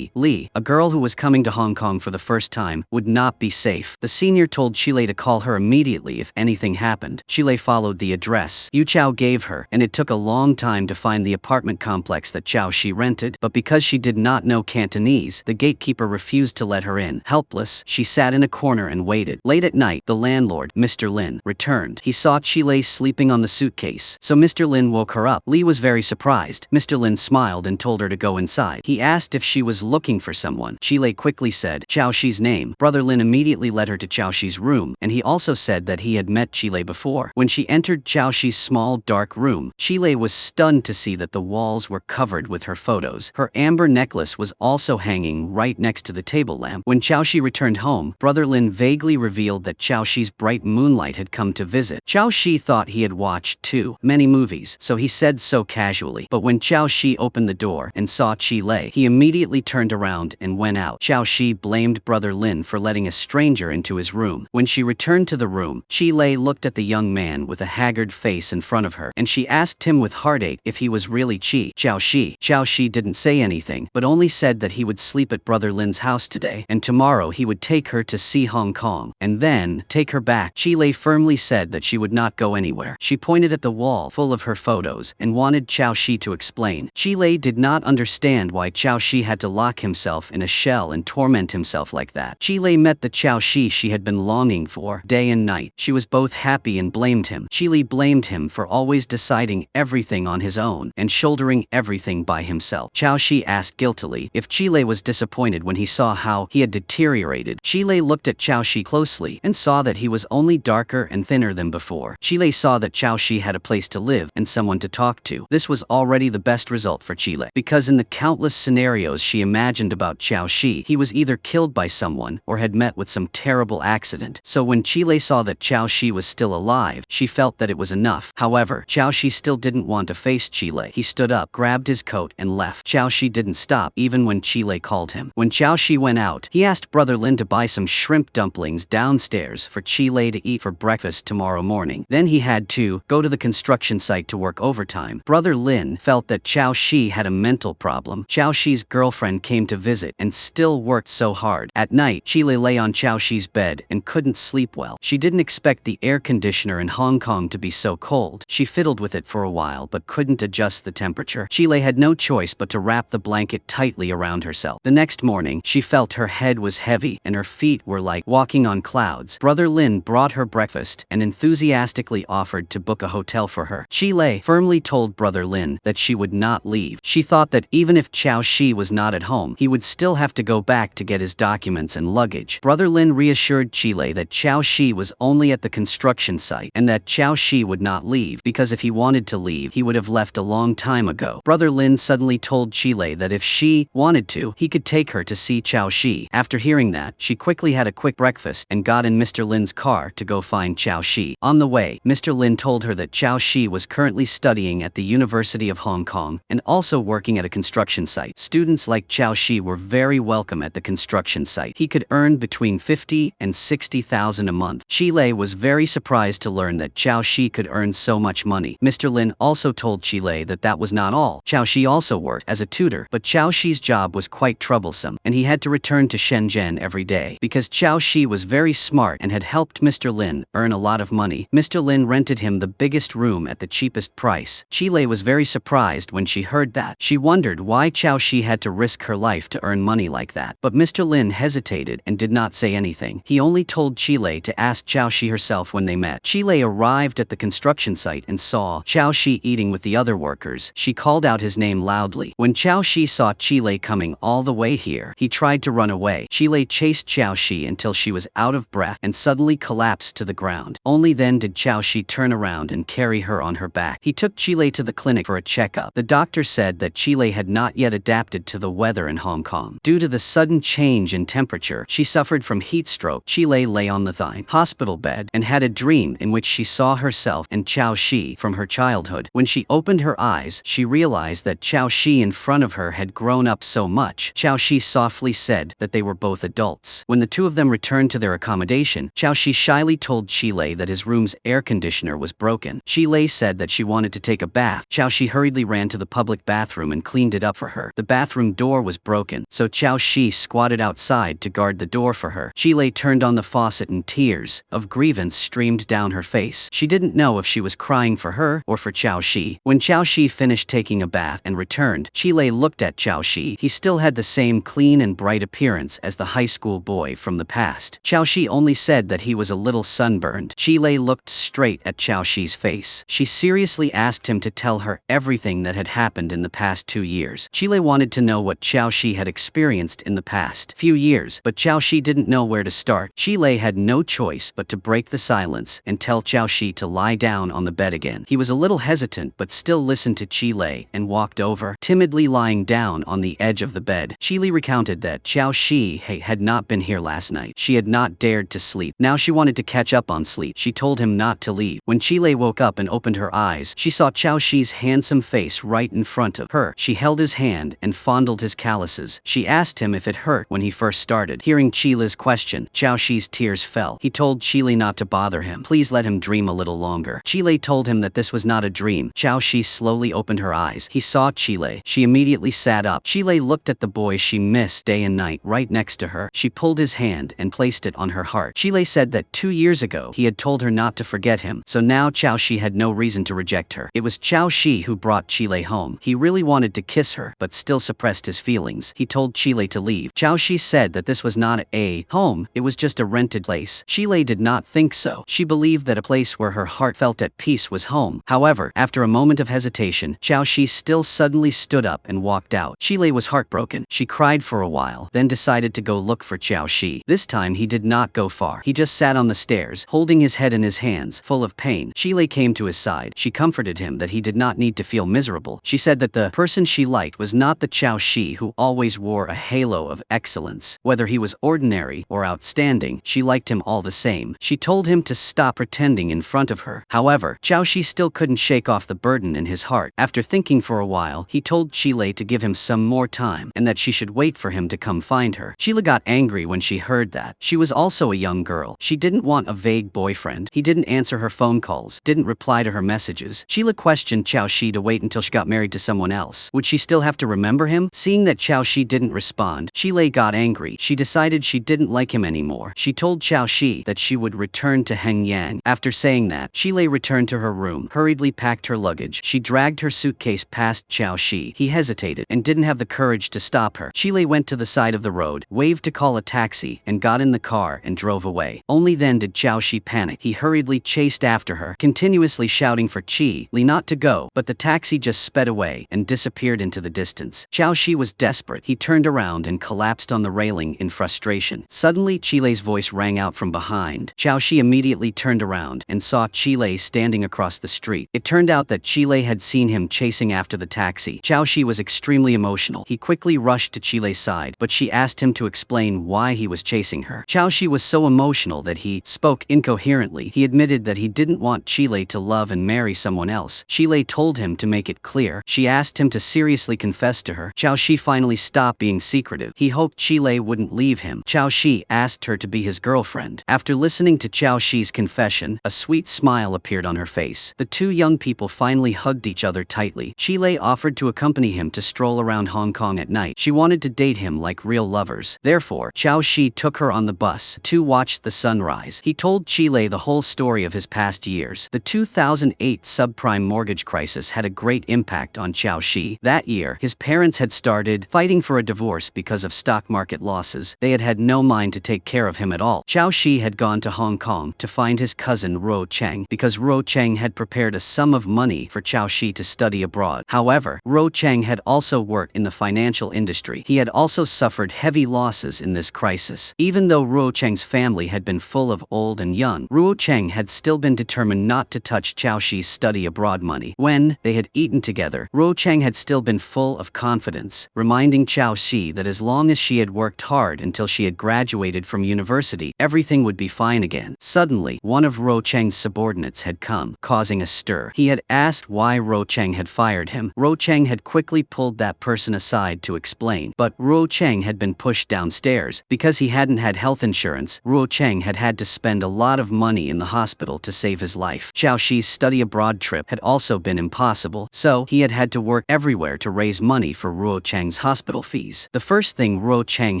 Li, a girl who was coming to Hong Kong Kong for the first time would not be safe. The senior told Chile to call her immediately if anything happened. Chile followed the address Yu Chao gave her, and it took a long time to find the apartment complex that Zhao Shi rented, but because she did not know Cantonese, the gatekeeper refused to let her in. Helpless, she sat in a corner and waited. Late at night, the landlord, Mr. Lin, returned. He saw Chile sleeping on the suitcase, so Mr. Lin woke her up. Li was very surprised. Mr. Lin smiled and told her to go inside. He asked if she was looking for someone. Chile quickly said Zhao Shi's name. Brother Lin immediately led her to Zhao Shi's room, and he also said that he had met Chile before. When she entered Zhao Shi's small, dark room, Chile was stunned to see that the walls were covered with her photos. Her amber necklace was also hanging right next to the table lamp. When Zhao Shi returned home, Brother Lin vaguely revealed that Zhao Shi's bright moonlight had come to visit. Zhao Shi thought he had watched too many movies, so he said so casually. But when Zhao Shi opened the door and saw Chile, he immediately turned around and went out. Zhao Shi blamed Brother Lin for letting a stranger into his room. When she returned to the room, Chile looked at the young man with a haggard face in front of her, and she asked him with heartache if he was really Zhao Shi. Zhao Shi didn't say anything, but only said that he would sleep at Brother Lin's house today, and tomorrow he would take her to see Hong Kong, and then take her back. Chile firmly said that she would not go anywhere. She pointed at the wall full of her photos and wanted Zhao Shi to explain. Chile did not understand why Zhao Shi had to lock himself in a shell and torment himself like that. Chile met the Zhao Shi she had been longing for day and night. She was both happy and blamed him. Chile blamed him for always deciding everything on his own and shouldering everything by himself. Zhao Shi asked guiltily if Chile was disappointed when he saw how he had deteriorated. Chile looked at Zhao Shi closely and saw that he was only darker and thinner than before. Chile saw that Zhao Shi had a place to live and someone to talk to. This was already the best result for Chile, because in the countless scenarios she imagined about Zhao Shi, he was either killed by someone or had met with some terrible accident. So when Chile saw that Zhao Shi was still alive, she felt that it was enough. However, Zhao Shi still didn't want to face Chile. He stood up, grabbed his coat, and left. Zhao Shi didn't stop even when Chile called him. When Zhao Shi went out, he asked Brother Lin to buy some shrimp dumplings downstairs for Chile to eat for breakfast tomorrow morning. Then he had to go to the construction site to work overtime. Brother Lin felt that Zhao Shi had a mental problem. Zhao Shi's girlfriend came to visit and still worked so hard. At night, Chile lay on Zhao Shi's bed and couldn't sleep well. She didn't expect the air conditioner in Hong Kong to be so cold. She fiddled with it for a while but couldn't adjust the temperature. Chile had no choice but to wrap the blanket tightly around herself. The next morning, she felt her head was heavy and her feet were like walking on clouds. Brother Lin brought her breakfast and enthusiastically offered to book a hotel for her. Chile firmly told Brother Lin that she would not leave. She thought that even if Zhao Shi was not at home, he would still have to go back to get his documents and luggage. Brother Lin reassured Chile that Zhao Shi was only at the construction site and that Zhao Shi would not leave, because if he wanted to leave, he would have left a long time ago. Brother Lin suddenly told Chile that if she wanted to, he could take her to see Zhao Shi. After hearing that, she quickly had a quick breakfast and got in Mr. Lin's car to go find Zhao Shi. On the way, Mr. Lin told her that Zhao Shi was currently studying at the University of Hong Kong and also working at a construction site. Students like Zhao Shi were very welcome at the construction site. He could earn between 50 and 60,000 a month. Chile was very surprised to learn that Zhao Shi could earn so much money. Mr. Lin also told Chile that that was not all. Zhao Shi also worked as a tutor, but Zhao Shi's job was quite troublesome, and he had to return to Shenzhen every day. Because Zhao Shi was very smart and had helped Mr. Lin earn a lot of money, Mr. Lin rented him the biggest room at the cheapest price. Chile was very surprised when she heard that. She wondered why Zhao Shi had to risk her life to earn money like that. But Mr. Lin hesitated and did not say anything. He only told Chile to ask Zhao Shi herself when they met. Chile arrived at the construction site and saw Zhao Shi eating with the other workers. She called out his name loudly. When Zhao Shi saw Chile coming all the way here, he tried to run away. Chile chased Zhao Shi until she was out of breath and suddenly collapsed to the ground. Only then did Zhao Shi turn around and carry her on her back. He took Chile to the clinic for a checkup. The doctor said that Chile had not yet adapted to the weather in Hong Kong. Due to the sudden change in temperature, she suffered from heat stroke. Chile lay on the hospital bed and had a dream in which she saw herself and Zhao Shi from her childhood. When she opened her eyes, she realized that Zhao Shi in front of her had grown up so much. Zhao Shi softly said that they were both adults. When the two of them returned to their accommodation, Zhao Shi shyly told Chile that his room's air conditioner was broken. Chile said that she wanted to take a bath. Zhao Shi hurriedly ran to the public bathroom and cleaned it up for her. The bathroom door was broken, so Zhao Shi squatted shouted outside to guard the door for her. Chile turned on the faucet and tears of grievance streamed down her face. She didn't know if she was crying for her or for Xiao Shi. When Xiao Shi finished taking a bath and returned, Chile looked at Xiao Shi. He still had the same clean and bright appearance as the high school boy from the past. Xiao Shi only said that he was a little sunburned. Chile looked straight at Xiao Shi's face. She seriously asked him to tell her everything that had happened in the past 2 years. Chile wanted to know what Xiao Shi had experienced in the past few years, but Xiao Shi didn't know where to start. Chile had no choice but to break the silence and tell Xiao Shi to lie down on the bed again. He was a little hesitant but still listened to Chile and walked over, timidly lying down on the edge of the bed. Chile recounted that Xiao Shi had not been here last night. She had not dared to sleep. Now she wanted to catch up on sleep. She told him not to leave. When Chile woke up and opened her eyes, she saw Xiao Shi's handsome face right in front of her. She held his hand and fondled his calluses. She asked him if it hurt when he first started. Hearing Chile's question, Xiao Shi's tears fell. He told Chile not to bother him. Please let him dream a little longer. Chile told him that this was not a dream. Xiao Shi slowly opened her eyes. He saw Chile. She immediately sat up. Chile looked at the boy she missed day and night right next to her. She pulled his hand and placed it on her heart. Chile said that 2 years ago he had told her not to forget him, so now Xiao Shi had no reason to reject her. It was Xiao Shi who brought Chile home. He really wanted to kiss her, but still suppressed his feelings. He told Chile to leave. Xiao Shi said that this was not a home, it was just a rented place. Chile did not think so. She believed that a place where her heart felt at peace was home. However, after a moment of hesitation, Xiao Shi still suddenly stood up and walked out. Chile was heartbroken. She cried for a while, then decided to go look for Xiao Shi. This time he did not go far. He just sat on the stairs, holding his head in his hands, full of pain. Chile came to his side. She comforted him that he did not need to feel miserable. She said that the person she liked was not the Xiao Shi who always wore a halo of excellence. Whether he was ordinary or outstanding, she liked him all the same. She told him to stop pretending in front of her. However, Xiao Shi still couldn't shake off the burden in his heart. After thinking for a while, he told Chile to give him some more time and that she should wait for him to come find her. Chile got angry when she heard that. She was also a young girl. She didn't want a vague boyfriend. He didn't answer her phone calls, didn't reply to her messages. Chile questioned Xiao Shi to wait until she got married to someone else. Would she still have to remember him? Seeing that Xiao Shi didn't respond, Chile got angry. She decided she didn't like him anymore. She told Xiao Shi that she would return to Hengyang. After saying that, Chile returned to her room, hurriedly packed her luggage. She dragged her suitcase past Xiao Shi. He hesitated and didn't have the courage to stop her. Chile went to the side of the road, waved to call a taxi, and got in the car and drove away. Only then did Xiao Shi panic. He hurriedly chased after her, continuously shouting for Chile not to go, but the taxi just sped away and disappeared into the distance. Xiao Shi was desperate. He turned around and collapsed on the railing in frustration. Suddenly, Chile's voice rang out from behind. Xiao Shi immediately turned around and saw Chile standing across the street. It turned out that Chile had seen him chasing after the taxi. Xiao Shi was extremely emotional. He quickly rushed to Chile's side, but she asked him to explain why he was chasing her. Xiao Shi was so emotional that he spoke incoherently. He admitted that he didn't want Chile to love and marry someone else. Chile told him to make it clear. She asked him to seriously confess to her. Xiao Shi finally stopped being secretive. He hoped Chile wouldn't leave him. Xiao Shi asked her to be his girlfriend. After listening to Xiao Shi's confession, a sweet smile appeared on her face. The two young people finally hugged each other tightly. Chile offered to accompany him to stroll around Hong Kong at night. She wanted to date him like real lovers. Therefore, Xiao Shi took her on the bus to watch the sunrise. He told Chile the whole story of his past years. The 2008 subprime mortgage crisis had a great impact on Xiao Shi. That year, his parents had started fighting for a divorce because of stock market losses. They had had no mind to take care of him at all. Xiao Shi had gone to Hong Kong to find his cousin Ruo Cheng because Ruo Cheng had prepared a sum of money for Xiao Shi to study abroad. However, Ruo Cheng had also worked in the financial industry. He had also suffered heavy losses in this crisis. Even though Ruo Cheng's family had been full of old and young, Ruo Cheng had still been determined not to touch Xiao Shi's study abroad money. When they had eaten together, Ruo Cheng had still been full of confidence, reminding Xiao Shi that as long as she had worked hard until she had graduated from university, everything would be fine again. Suddenly, one of Ruo Cheng's subordinates had come, causing a stir. He had asked why Ruo Cheng had fired him. Ruo Cheng had quickly pulled that person aside to explain, but Ruo Cheng had been pushed downstairs. Because he hadn't had health insurance, Ruo Cheng had had to spend a lot of money in the hospital to save his life. Xiao Shi's study abroad trip had also been impossible, so he had had to work everywhere to raise money for Ruo Cheng's hospital fees. The first thing Ruo Cheng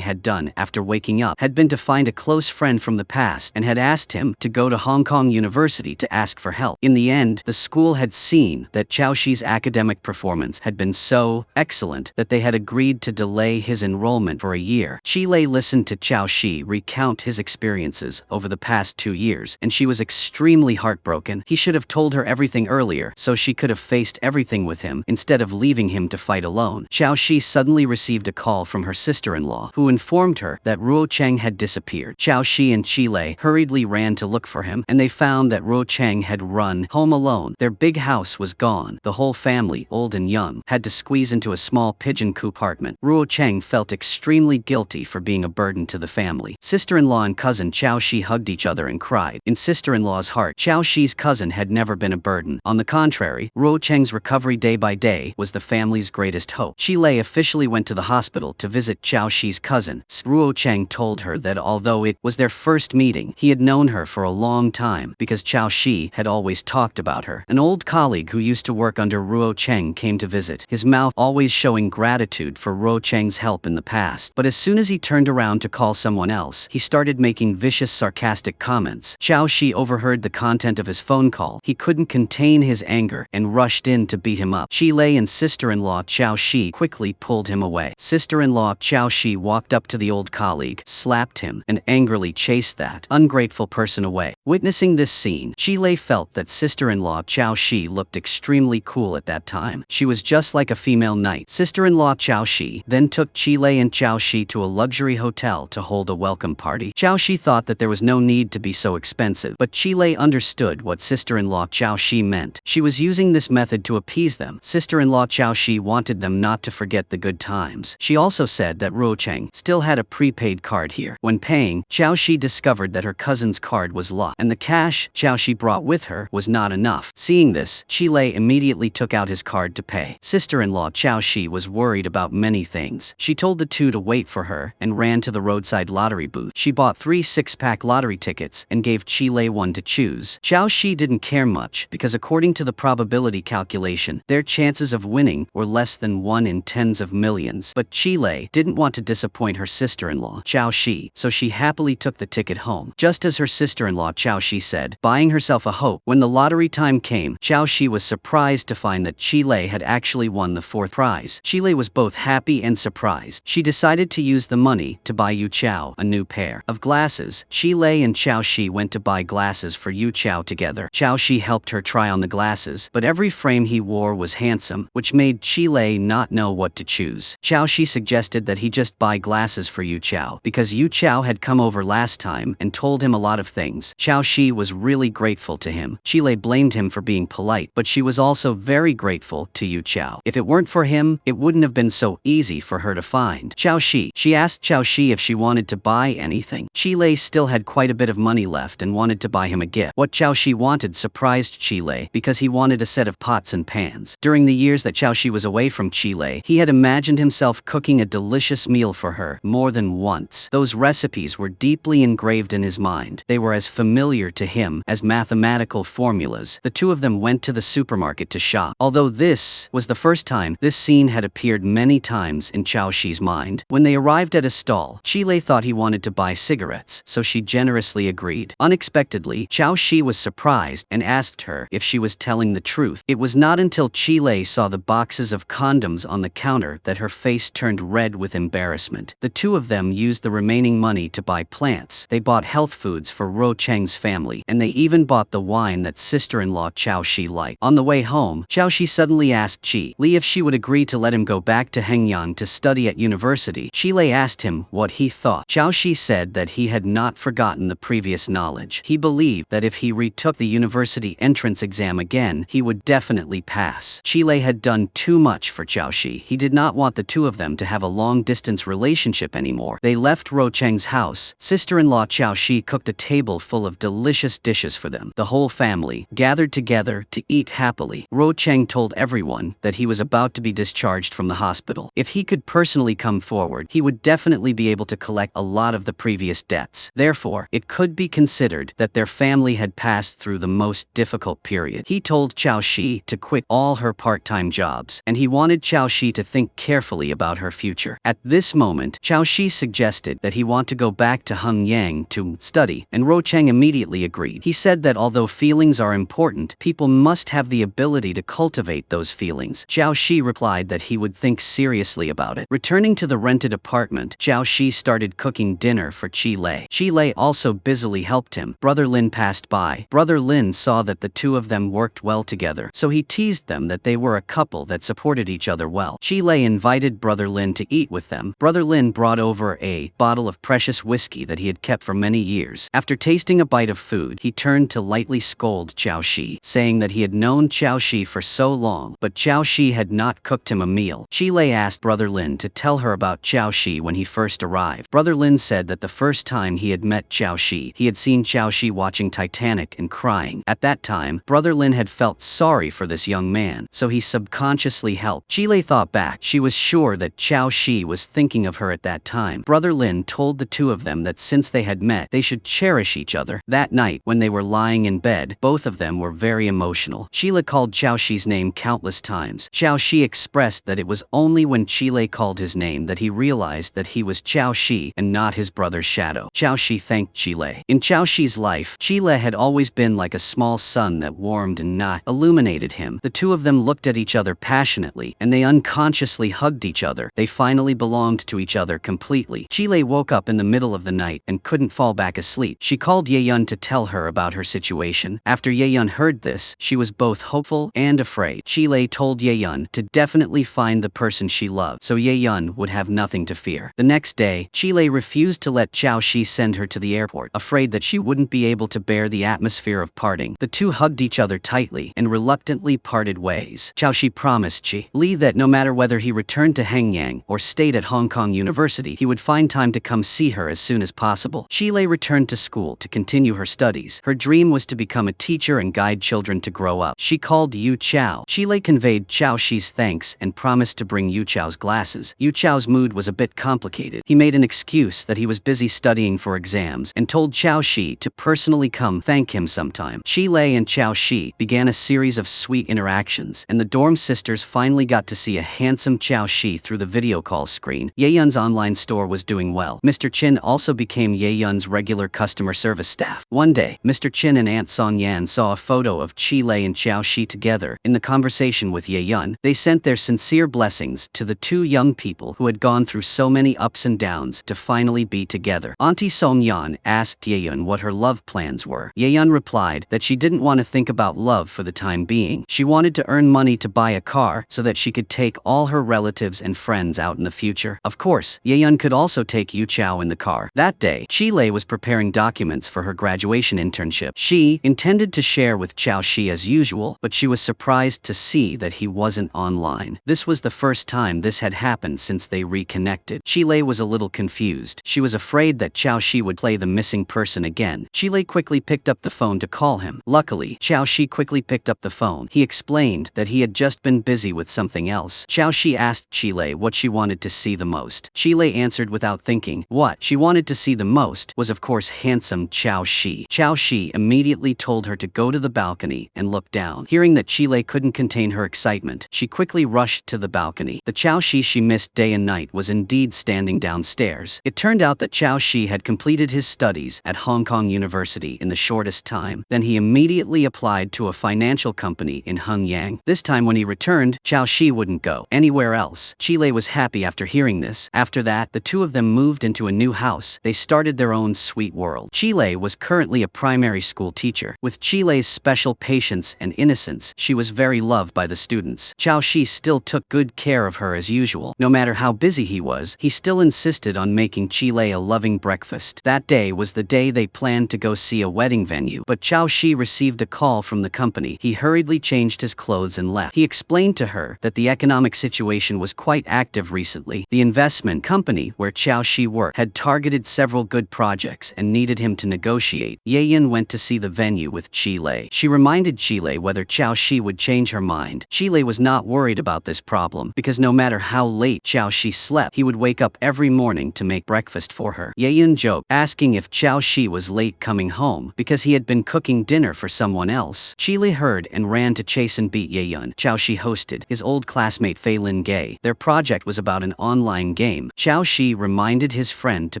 had done after waking up had been to find a close friend from the past and had asked him to go to Hong Kong University to ask for help. In the end, the school had seen that Chao Shi's academic performance had been so excellent that they had agreed to delay his enrollment for a year. Chile listened to Chao Shi recount his experiences over the past 2 years, and she was extremely heartbroken. He should have told her everything earlier so she could have faced everything with him instead of leaving him to fight alone. Chao Shi suddenly received a call from her sister-in-law, who informed her that Ruo Cheng had disappeared. Chao Shi and Chile hurriedly ran to look for him, and they found that Ruo Cheng had run home alone. Their big house was gone. The whole family, old and young, had to squeeze into a small pigeon coop apartment. Ruo Cheng felt extremely guilty for being a burden to the family. Sister-in-law and cousin Chao Shi hugged each other and cried. In sister-in-law's heart, Chao Shi's cousin had never been a burden. On the contrary, Ruo Cheng's recovery day by day was the family's greatest hope. Chile officially went to the hospital to visit Chao Shi's cousin. Ruo Cheng told her that although it was their first meeting, he had known her for a long time because Chao Shi had always talked about her. An old colleague who used to work under Ruo Cheng came to visit, his mouth always showing gratitude for Ruo Cheng's help in the past. But as soon as he turned around to call someone else, he started making vicious, sarcastic comments. Chao Shi overheard the content of his phone call. He couldn't contain his anger and rushed in to beat him up. Chile and sister-in-law Chao Shi quickly pulled him away. Sister-in-law Chao Shi walked up to the old colleague, slapped him, and angrily chased that ungrateful person away. Witnessing this scene, Chile felt that sister-in-law Chao Shi looked extremely cool at that time. She was just like a female knight. Sister-in-law Chao Shi then took Chile and Chao Shi to a luxury hotel to hold a welcome party. Chao Shi thought that there was no need to be so expensive, but Chile understood what sister-in-law Chao Shi meant. She was using this method to appease them. Sister-in-law Chao Shi wanted them not to forget the good times. She also said that Ruo Cheng still had a prepaid card here. When paying, Chao Shi discovered that her cousin's card was locked, and the cash Chao Shi brought with her was not enough. Seeing this, Chile immediately took out his card to pay. Sister-in-law Chao Shi was worried about many things. She told the two to wait for her and ran to the roadside lottery booth. She bought 3 six-pack lottery tickets and gave Chile one to choose. Chao Shi didn't care much because according to the probability calculation, their chances of winning were less than 1 in tens of millions. But Chile didn't want to disappoint her sister-in-law Chao Shi, so she happily took the ticket home. Just as her sister-in-law Chao Shi said, buying herself a hope. When the lottery time came, Chao Shi was surprised to find that Chile had actually won the 4th prize. Chile was both happy and surprised. She decided to use the money to buy Yu Chao a new pair of glasses. Chile and Chao Shi went to buy glasses for Yu Chao together. Chao Shi helped her try on the glasses, but every frame he wore was handsome, which made Chile not know what to choose. Chao Shi suggested that he just buy glasses for Yu Chao because Yu Chao had come over last time and told him a lot of things. Chao Shi was really grateful to him. Chile blamed him for being polite, but she was also very grateful to Yu Chao. If it weren't for him, it wouldn't have been so easy for her to find Chao Shi. She asked Chao Shi if she wanted to buy anything. Chile still had quite a bit of money left and wanted to buy him a gift. What Chao Shi wanted surprised Chile because he wanted a set of pots and pans. During the years that Chao Shi was away from Chile, he had imagined himself cooking a delicious meal for her more than once. Those recipes were deeply engraved in his mind. They were as familiar to him as mathematical formulas. The two of them went to the supermarket to shop. Although this was the first time, this scene had appeared many times in Chao Shi's mind. When they arrived at a stall, Chile thought he wanted to buy cigarettes, so she generously agreed. Unexpectedly, Chao Shi was surprised and asked her if she was telling the truth. It was not until Chile saw the boxes of condoms on the counter that her face turned red with embarrassment. The two of them used the remaining money to buy plants. They bought health foods for Ruo Cheng's family, and they even bought the wine that sister-in-law Chao Shi liked. On the way home, Chao Shi suddenly asked Chi Li if she would agree to let him go back to Hengyang to study at university. Chile asked him what he thought. Chao Shi said that he had not forgotten the previous knowledge. He believed that if he retook the university entrance exam again, he would definitely pass. Chile had done too much for Chao Shi. He did not want the two of them to have a long-distance relationship anymore. They left Ruo Cheng's house. Sister-in-law Chao Shi cooked a table full of of delicious dishes for them. The whole family gathered together to eat happily. Ro Cheng told everyone that he was about to be discharged from the hospital. If he could personally come forward, he would definitely be able to collect a lot of the previous debts. Therefore, it could be considered that their family had passed through the most difficult period. He told Qiao Shi to quit all her part-time jobs, and he wanted Qiao Shi to think carefully about her future. At this moment, Qiao Shi suggested that he want to go back to Hengyang to study, and Ro Cheng immediately agreed. He said that although feelings are important, people must have the ability to cultivate those feelings. Qiao Shi replied that he would think seriously about it. Returning to the rented apartment, Qiao Shi started cooking dinner for Qi Lei. Qi Lei also busily helped him. Brother Lin passed by. Brother Lin saw that the two of them worked well together, so he teased them that they were a couple that supported each other well. Qi Lei invited Brother Lin to eat with them. Brother Lin brought over a bottle of precious whiskey that he had kept for many years. After tasting a bite of food, he turned to lightly scold Qiao Shi, saying that he had known Qiao Shi for so long, but Qiao Shi had not cooked him a meal. Qi Lei asked Brother Lin to tell her about Qiao Shi when he first arrived. Brother Lin said that the first time he had met Qiao Shi, he had seen Qiao Shi watching Titanic and crying. At that time, Brother Lin had felt sorry for this young man, so he subconsciously helped. Qi Lei thought back. She was sure that Qiao Shi was thinking of her at that time. Brother Lin told the two of them that since they had met, they should cherish each other. That night, when they were lying in bed, both of them were very emotional. Qi Lei called Qiao Shi's name countless times. Qiao Shi expressed that it was only when Qi Lei called his name that he realized that he was Qiao Shi and not his brother's shadow. Qiao Shi thanked Qi Lei. In Qiao Shi's life, Qi Lei had always been like a small sun that warmed and not illuminated him. The two of them looked at each other passionately, and they unconsciously hugged each other. They finally belonged to each other completely. Qi Lei woke up in the middle of the night and couldn't fall back asleep. She called Ye Yun to tell her about her situation. After Ye Yun heard this, she was both hopeful and afraid. Qi Lei told Ye Yun to definitely find the person she loved, so Ye Yun would have nothing to fear. The next day, Qi Lei refused to let Qiao Shi send her to the airport, afraid that she wouldn't be able to bear the atmosphere of parting. The two hugged each other tightly and reluctantly parted ways. Qiao Shi promised Qi Lei that no matter whether he returned to Hengyang or stayed at Hong Kong University, he would find time to come see her as soon as possible. Qi Lei returned to school to continue her studies. Her dream was to become a teacher and guide children to grow up. She called Yu Chao. Qi Lei conveyed Qiao Shi's thanks and promised to bring Yu Chao's glasses. Yu Chao's mood was a bit complicated. He made an excuse that he was busy studying for exams and told Qiao Shi to personally come thank him sometime. Qi Lei and Qiao Shi began a series of sweet interactions, and the dorm sisters finally got to see a handsome Qiao Shi through the video call screen. Ye Yun's online store was doing well. Mr. Chin also became Ye Yun's regular customer service staff. One day, Mr. Chin and Aunt Song Yan saw a photo of Qi Lei and Qiao Shi together. In the conversation with Ye Yun, they sent their sincere blessings to the two young people who had gone through so many ups and downs to finally be together. Auntie Song Yan asked Ye Yun what her love plans were. Ye Yun replied that she didn't want to think about love for the time being. She wanted to earn money to buy a car so that she could take all her relatives and friends out in the future. Of course, Ye Yun could also take Yu Chao in the car. That day, Qi Lei was preparing documents for her graduation internship. She intended to share with Qiao Shi as usual, but she was surprised to see that he wasn't online. This was the first time this had happened since they reconnected. Qi Lei was a little confused. She was afraid that Qiao Shi would play the missing person again. Qi Lei quickly picked up the phone to call him. Luckily, Qiao Shi quickly picked up the phone. He explained that he had just been busy with something else. Qiao Shi asked Qi Lei what she wanted to see the most. Qi Lei answered without thinking. What she wanted to see the most was of course handsome Qiao Shi. Qiao Shi immediately told her to go to the balcony and look down. Hearing that Qi Lei couldn't contain her excitement, she quickly rushed to the balcony. The Qiao Shi she missed day and night was indeed standing downstairs. It turned out that Qiao Shi had completed his studies at Hong Kong University in the shortest time. Then he immediately applied to a financial company in Hengyang. This time when he returned, Qiao Shi wouldn't go anywhere else. Qi Lei was happy after hearing this. After that, the two of them moved into a new house. They started their own sweet world. Qi Lei was currently a primary school teacher. With Qi Lei's special patience and innocence, she was very loved by the students. Qiao Shi still took good care of her as usual. No matter how busy he was, he still insisted on making Qi Lei a loving breakfast. That day was the day they planned to go see a wedding venue, but Qiao Shi received a call from the company. He hurriedly changed his clothes and left. He explained to her that the economic situation was quite active recently. The investment company where Qiao Shi worked had targeted several good projects and needed him to negotiate negotiate. Ye Yun went to see the venue with Chile. She reminded Chile whether Xiao Shi would change her mind. Chile was not worried about this problem because no matter how late Xiao Shi slept, he would wake up every morning to make breakfast for her. Ye Yun joked, asking if Xiao Shi was late coming home because he had been cooking dinner for someone else. Chile heard and ran to chase and beat Ye Yun. Xiao Shi hosted his old classmate Fei Linghe. Their project was about an online game. Xiao Shi reminded his friend to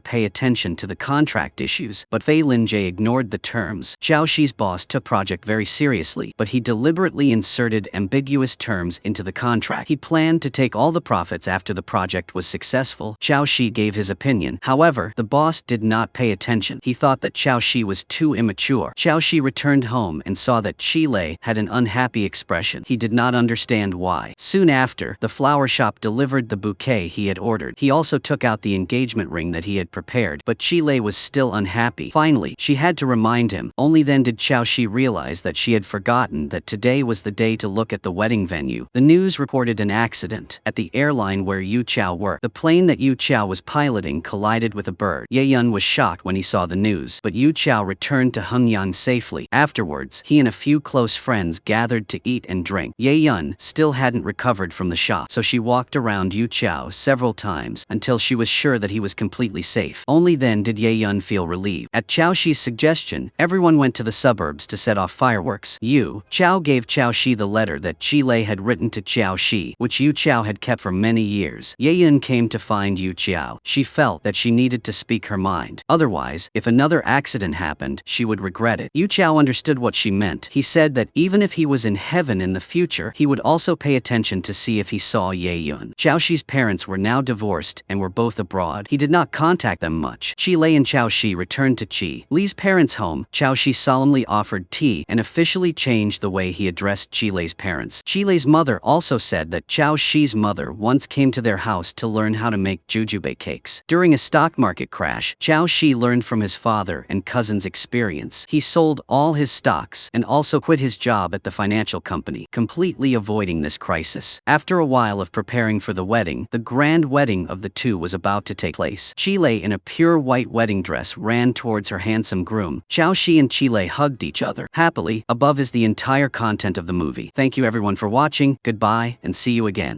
pay attention to the contract issues, but Fei Linghe ignored the terms. Xiao Shi's boss took project very seriously, but he deliberately inserted ambiguous terms into the contract. He planned to take all the profits after the project was successful. Xiao Shi gave his opinion. However, the boss did not pay attention. He thought that Xiao Shi was too immature. Xiao Shi returned home and saw that Chile had an unhappy expression. He did not understand why. Soon after, the flower shop delivered the bouquet he had ordered. He also took out the engagement ring that he had prepared, but Chile was still unhappy. Finally, she had to remind him. Only then did Xiao Shi realize that she had forgotten that today was the day to look at the wedding venue. The news reported an accident at the airline where Yu Chao worked. The plane that Yu Chao was piloting collided with a bird. Ye Yun was shocked when he saw the news, but Yu Chao returned to Hengyang safely. Afterwards, he and a few close friends gathered to eat and drink. Ye Yun still hadn't recovered from the shock, so she walked around Yu Chao several times until she was sure that he was completely safe. Only then did Ye Yun feel relieved. At Xiao Shi's suggestion, everyone went to the suburbs to set off fireworks. Yu Chao gave Xiao Shi the letter that Chile had written to Xiao Shi, which Yu Chao had kept for many years. Ye Yun came to find Yu Chao. She felt that she needed to speak her mind. Otherwise, if another accident happened, she would regret it. Yu Chao understood what she meant. He said that even if he was in heaven in the future, he would also pay attention to see if he saw Ye Yun. Xiao Shi's parents were now divorced and were both abroad. He did not contact them much. Chile and Xiao Shi returned to Chi Li's parents' home. Xiao Shi solemnly offered tea and officially changed the way he addressed Chile's parents. Chile's mother also said that Xiao Shi's mother once came to their house to learn how to make jujube cakes. During a stock market crash, Xiao Shi learned from his father and cousin's experience. He sold all his stocks and also quit his job at the financial company, completely avoiding this crisis. After a while of preparing for the wedding, the grand wedding of the two was about to take place. Chile, in a pure white wedding dress, ran towards her handsome groom. Xiao Shi and Chile hugged each other happily. Above is the entire content of the movie. Thank you everyone for watching. Goodbye and see you again.